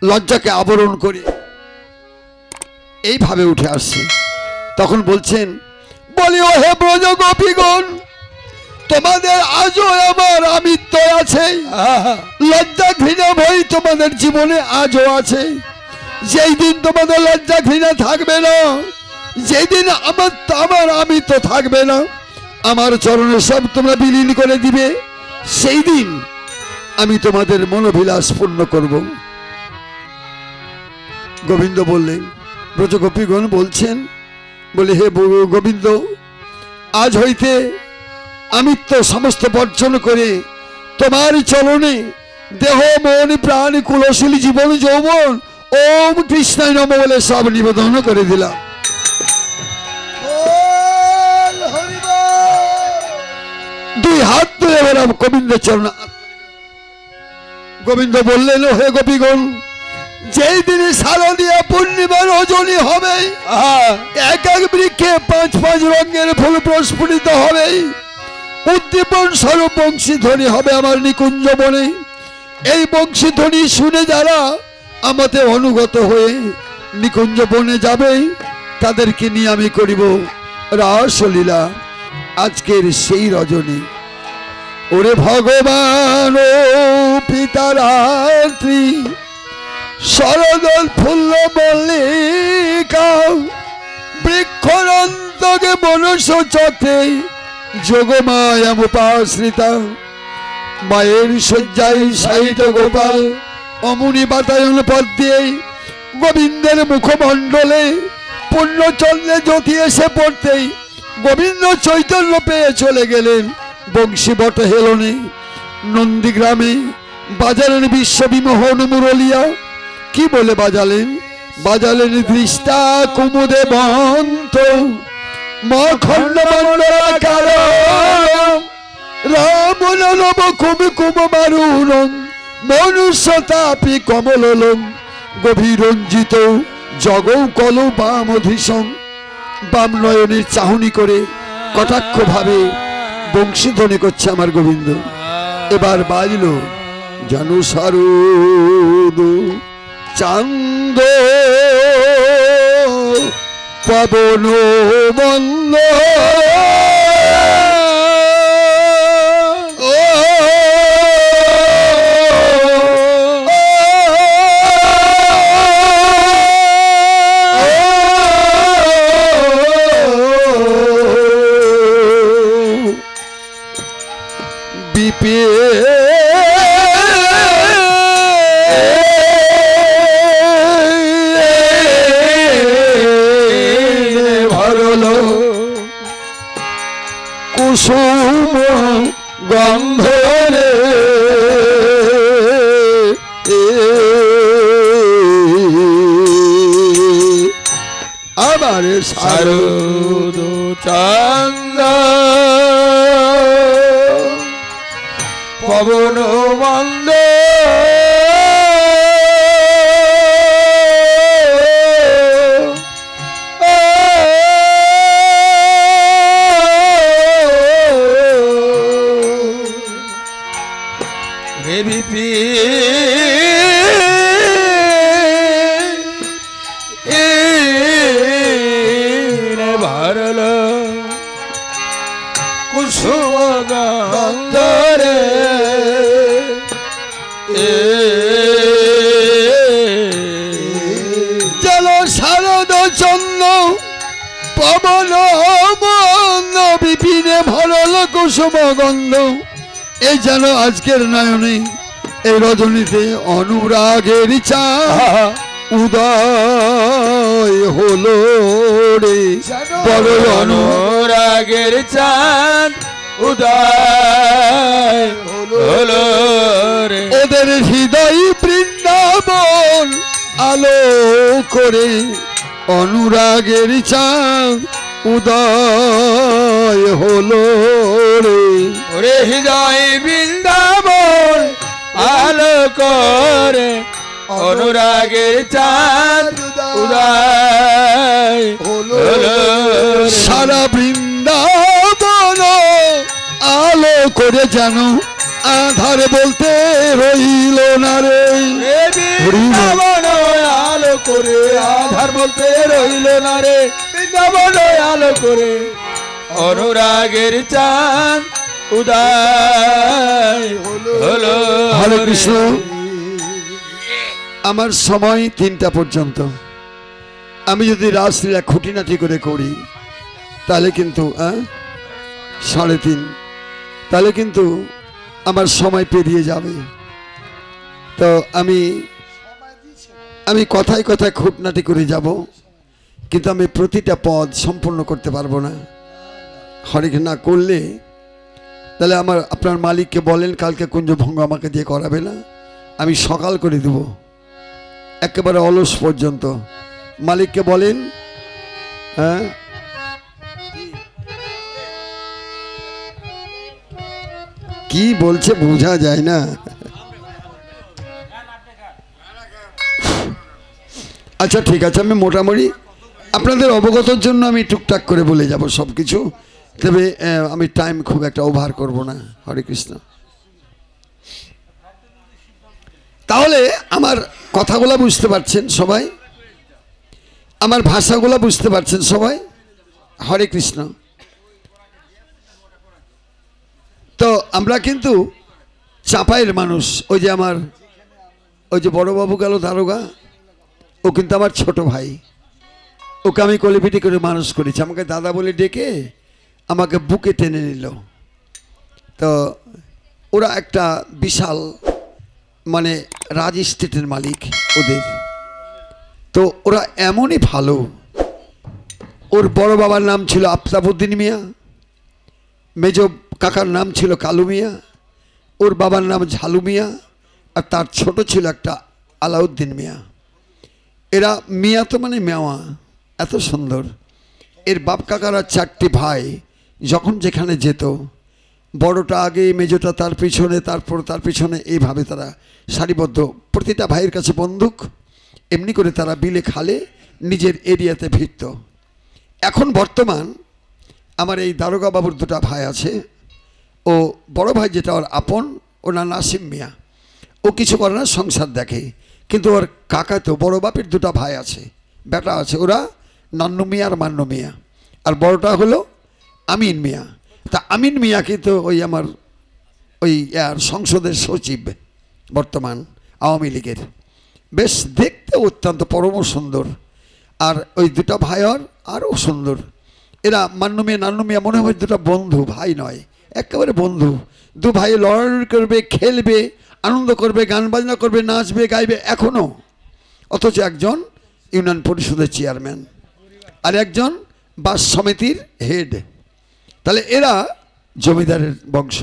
লজ্জাকে আবরণ করে এইভাবে উঠে আসছে। তখন বলছেন, বলি, ও হে ব্রজ গোপীগণ, তোমাদের আজও আমার আমিত্ব আছে, লজ্জা ঘৃণা ভয় তোমাদের জীবনে আজও আছে। যেই দিন তোমাদের লজ্জা ঘৃণা থাকবে না, যেই দিন আমার আমিত্ব থাকবে না, আমার চরণে সব তোমরা বিলীন করে দিবে, সেই দিন আমি তোমাদের মনোবিলাস পূর্ণ করব। গোবিন্দ বললেন, ব্রজগোপীগণ বলছেন, বলে, হে গোবিন্দ, আজ হইতে আমিত্ব সমস্ত বর্জন করে তোমার চরণে দেহ মন প্রাণ কুলশীল জীবন যৌবন ওম কৃষ্ণায় নমঃ বলে সব নিবেদন করে দিলাম। দুই হাত তুলে বেরাম গোবিন্দের চরণ। গোবিন্দ বললেন, হে গোপীগণ, যেই দিনে শারদীয়া পূর্ণিমার রজনী হবে, এক এক বৃক্ষে 5 5 রঙের ফুল প্রস্ফুটিত হবে, উদ্দীপন স্বরূপ বংশীধ্বনি হবে আমার নিকুঞ্জ বনে। এই বংশীধ্বনি শুনে যারা আমাতে অনুগত হয়ে নিকুঞ্জ বনে যাবে, তাদেরকে নিয়ে আমি করিব রাসলীলা। আজকের সেই রজনী। ওরে ভগবান ও পিতারাত্রি, শরদল ফুল্ল মল্লিকা, বৃক্ষরন্তকে মনুষ্য চক্রে যোগমায়ামুপাশ্রিতা, মায়ের শয্যায় সাহিত গোপাল অমুনি বাতায়ন পদ্মে, গোবিন্দের মুখমণ্ডলে পুণ্যচন্দ্রে জ্যোতি এসে পড়তেই গোবিন্দ চৈতন্য পেয়ে চলে গেলেন বংশী বট হেলনে। নন্দীগ্রামে বাজালেন বিশ্ববিমোহন মুরলিয়া। কি বলে বাজালেন? বাজালেন দৃষ্টা কুমুদে বন্ত, মখণ্ড মণ্ডলাকার, রাম নব কুম কুম মারুণ, মনুষ্যতাপি কমললং, গভীর রঞ্জিত জগৌ কল বামধীশং। বাম নয়নের চাহনি করে কটাক্ষ ভাবে বংশীধ্বনি করছে আমার গোবিন্দ। এবার বাজল জানু শারদ চান্দ পবন বন্দ, কুসুম গন্ধরে আমার শারদ চান্দ পবন মন্দ, ভরল কুসুম গন্ধরে জল শারদ চন্দ্র পবন মন্দ, বিপিনে ভরল কুসুম গন্ধ, এই যেন আজকের নয়নে এই রজনীতে অনুরাগের চাঁদ উদয় হলো রে, বড় অনুরাগের চাঁদ উদয় হলো রে। ওদের হৃদয় বৃন্দাবন আলো করে, অনুরাগের চাঁদ উদয় হলো রে। ওরে হৃদয় বৃন্দাবন আলো করে, অনুরাগের চাঁদ উদয় হলো রে। সারা বৃন্দাবন আলো করে যেন আধার বলতে রইল না রে। বৃন্দাবন আলো করে আধার বলতে রইল না রে। বৃন্দাবন আলো করে অনুরাগের চাঁদ উদয় হলো। হরে কৃষ্ণ। আমার সময় 3টা পর্যন্ত। আমি যদি রাসলীলা খুঁটিনাটি করে করি তাহলে কিন্তু 3:30, তাহলে কিন্তু আমার সময় পেরিয়ে যাবে। তো আমি কথায় কথায় খুঁটনাটি করে যাব, কিন্তু আমি প্রতিটা পদ সম্পূর্ণ করতে পারবো না। হরে না করলে তাহলে আপনার মালিককে বলেন কালকে কুঞ্জভঙ্গ আমাকে দিয়ে করাবে না, আমি সকাল করে দেব একেবারে অলস পর্যন্ত। মালিককে বলেন। হ্যাঁ, কি বলছে বোঝা যায় না। আচ্ছা ঠিক আছে, আমি মোটামুটি আপনাদের অবগতর জন্য আমি টুকটাক করে বলে যাব সব কিছু, তবে আমি টাইম খুব একটা ওভার করব না। হরে কৃষ্ণ। তাহলে আমার কথাগুলো বুঝতে পারছেন সবাই? আমার ভাষাগুলো বুঝতে পারছেন সবাই? হরে কৃষ্ণ। তো আমরা কিন্তু চাপাইয়ের মানুষ। ওই যে বড়বাবু গেল দারোগা, ও কিন্তু আমার ছোট ভাই। ওকে আমি কোলেপিটি করে মানুষ করেছি। আমাকে দাদা বলে ডেকে আমাকে বুকে টেনে নিল। তো ওরা একটা বিশাল মানে রাজ এস্টেটের মালিক ওদের। তো ওরা এমনই ভালো। ওর বড় বাবার নাম ছিল আফতাবউদ্দিন মিয়া, মেজ কাকার নাম ছিল কালু মিয়া, ওর বাবার নাম ঝালু মিয়া, আর তার ছোট ছিল একটা আলাউদ্দিন মিয়া। এরা মিয়া তো মানে মেওয়া, এত সুন্দর। এর বাপ কাকারা 4টি ভাই যখন যেখানে যেত, বড়টা আগে, মেজোটা তার পিছনে, তারপর তার পিছনে, এইভাবে তারা সারিবদ্ধ। প্রতিটা ভাইয়ের কাছে বন্দুক, এমনি করে তারা বিলে খালে নিজের এরিয়াতে ফিরত। এখন বর্তমান আমার এই দারোগা বাবুর 2টা ভাই আছে। ও বড় ভাই যেটা ওর আপন, ওর নাম নাসিম মিয়া। ও কিছু করে না, সংসার দেখে। কিন্তু ওর কাকা তো বড় বাপের 2টা ভাই আছে, বেটা আছে। ওরা নান্নু মিয়া আর মান্নু মিয়া। আর বড়টা হলো আমিন মিয়া। তা আমিন মিয়া কিন্তু আমার সংসদের সচিব বর্তমান আওয়ামী লীগের। বেশ দেখতে অত্যন্ত পরম সুন্দর। আর ওই 2টা ভাই আরও সুন্দর। এরা মান্নু মিয়া নান্নু মিয়া মনে হয় 2টা বন্ধু, ভাই নয়, একেবারে বন্ধু। 2 ভাই লড়াই করবে, খেলবে, আনন্দ করবে, গান বাজনা করবে, নাচবে, গাইবে এখনও। অথচ একজন ইউনিয়ন পরিষদের চেয়ারম্যান আর একজন বাস সমিতির হেড। তাহলে এরা জমিদারের বংশ।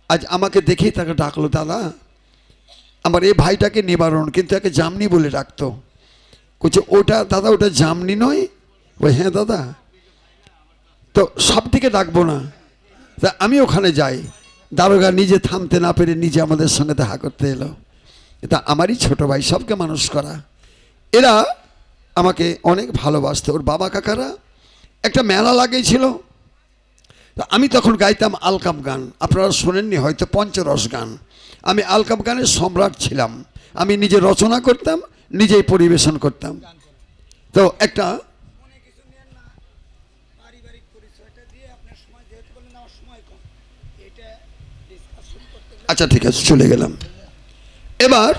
আজ আমাকে দেখেই তাকে ডাকলো, দাদা আমার এই ভাইটাকে নিবারণ, কিন্তু একে জামনি বলে ডাকতো। বলছে ওটা দাদা, ওটা জামনি নয়? ওই হ্যাঁ দাদা। তো সব দিকে ডাকবো না, তা আমি ওখানে যাই। দারোগা নিজে থামতে না পেরে নিজে আমাদের সঙ্গে দেখা করতে এলো। এটা আমারই ছোট ভাই, সবকে মানুষ করা। এরা আমাকে অনেক ভালোবাসতো। ওর বাবা কাকারা একটা মেলা লাগিয়েছিল, আমি তখন গাইতাম আলকাপ গান। আপনারা শোনেননি হয়তো, পঞ্চরস গান। আমি আলকাপ গানের সম্রাট ছিলাম। আমি নিজে রচনা করতাম, নিজেই পরিবেশন করতাম। তো একটা আচ্ছা ঠিক আছে, চলে গেলাম। এবার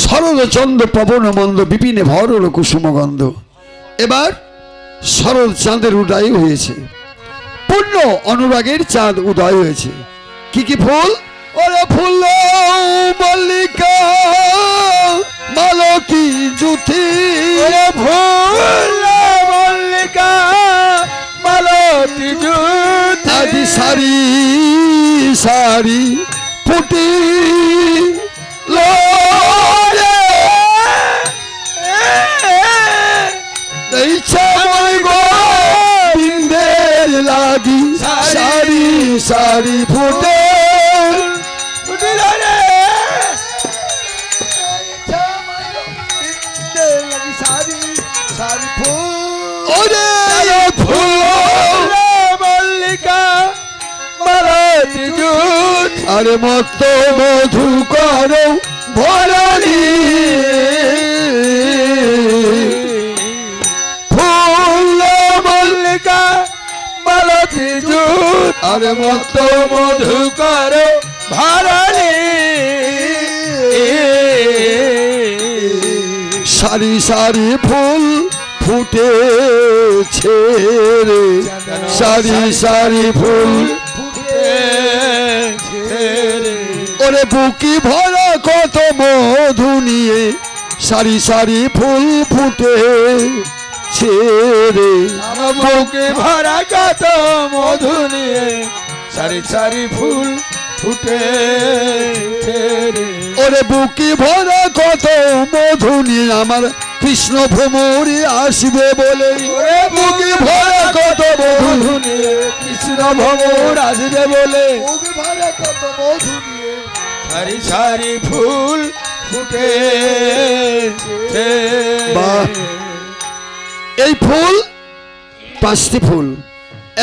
শরৎচন্দ্র পবন মন্দ বিপিনে ভরল কুসুমগন্ধ। এবার শরৎ চাঁদের উদয় হয়েছে। পূর্ণ অনুরাগের চাঁদ উদয় হয়েছে। কি কি ফুল? ওরে ফুল মল্লিকা মালতী জ্যোতি, ওরে ফুল মল্লিকা মালতী জ্যোতি, আদি সারি সারি ফুটি রে এই চাময় গোবিন্দের লাগি সারি সারি ফুটে ফুটিল রে সারি সারি ফুল, ওরে ফুল মল্লিকা মালতী জ্যোতি, আরে মত মধু করো ভরণী ফুল মল্লিকা মালতী জ্যোতি, আরে মত মধু করো ভারণী, সারি সারি ফুল ফুটেছে রে, সারি সারি ফুল ওরে বুকি ভরা কত মধু নিয়ে সারি সারি ফুল ফুটেছে রে, বুকে ভরা কত মধু নিয়ে সারি সারি ফুল ফুটে রে, ওরে বুকি ভরা কত মধু নিয়ে আমার কৃষ্ণ ভ্রমরে আসবে বলে, ওরে বুকি ভরা কত মধু নিয়ে কৃষ্ণ ভ্রমর আসবে বলে, বুকি ভরা কত মধু নিয়ে সারি সারি ফুল ফুটে বাহ। এই ফুল 5টি ফুল,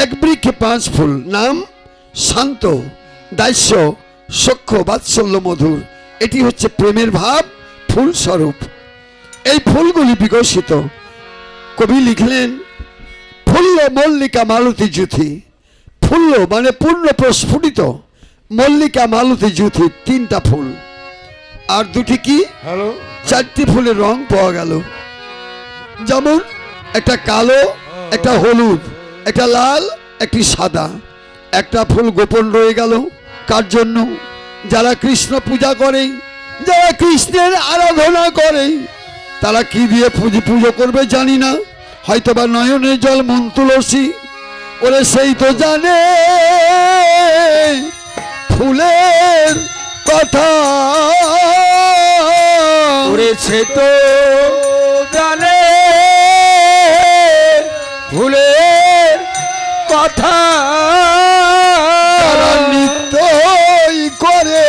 এক বৃক্ষে 5 ফুল, নাম শান্ত, দাস্য, সখ্য, বাৎসল্য, মধুর। এটি হচ্ছে প্রেমের ভাব ফুল স্বরূপ। এই ফুলগুলি বিকশিত, কবি লিখলেন ফুল্ল মল্লিকা মালতী জ্যোতি। ফুল্ল মানে পূর্ণ প্রস্ফুটিত, মল্লিকা মালতী জ্যোতি 3টা ফুল, আর 2টি কি? হ্যালো 4টি ফুলের রং পাওয়া গেল, যেমন একটা কালো, একটা হলুদ, একটা লাল, একটি সাদা। একটা ফুল গোপন রয়ে গেল কার জন্য? যারা কৃষ্ণ পূজা করে, যারা কৃষ্ণের আরাধনা করে, তারা কি দিয়ে পুজো করবে জানি না, হয়তোবা নয়নের জল মন তুলসী, ওরে সেই তো জানে ফুলের কথা, উড়েছে তো জানে ফুলের কথা, তারা নিত্যই করে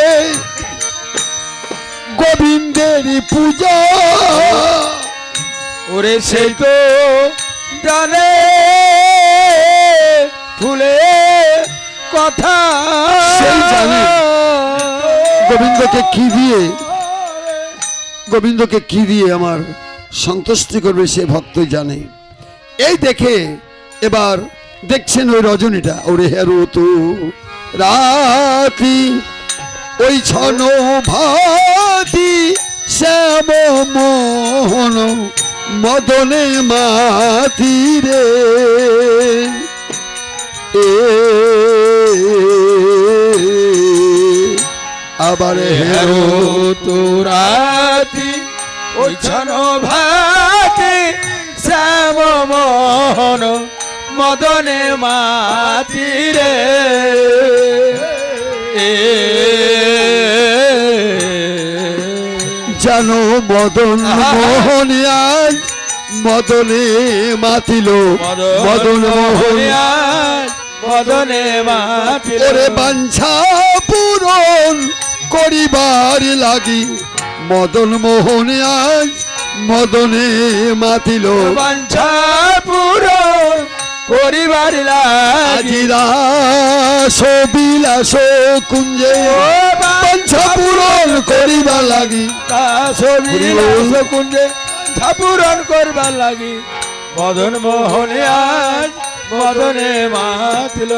গোবিন্দের পূজা, উড়েছে তো জানে ফুলের কথা, সেই জানে গোবিন্দকে কি দিয়ে, গোবিন্দকে কি দিয়ে আমার সন্তুষ্টি করবে সে ভক্ত জানে। এই দেখে এবার দেখছেন ওই রজনীটা, ওরে হেরো তো রাতি ওই ছন ভাতি শ্যাম মোহন মদনে মাতি রে আবার হেরো তোরাতি ওই ছন ভাতি শ্যাম মোহন মদনে মাতি রে, জানো মদন মোহন আজ মদনে মাতিল, মদন মোহন মদনে মাতি, ওরে বাঞ্ছা পূরণ করিবার লাগি মদন মোহন আজ মদনে মাতিল, বাঞ্ছা পূরণ করিবার লাগি রাস বিলাস কুঞ্জে বাঞ্ছা পূরণ করিবার লাগি, কুঞ্জে পূরণ করবার লাগি মদন মোহন আজ মদনে মাতিল।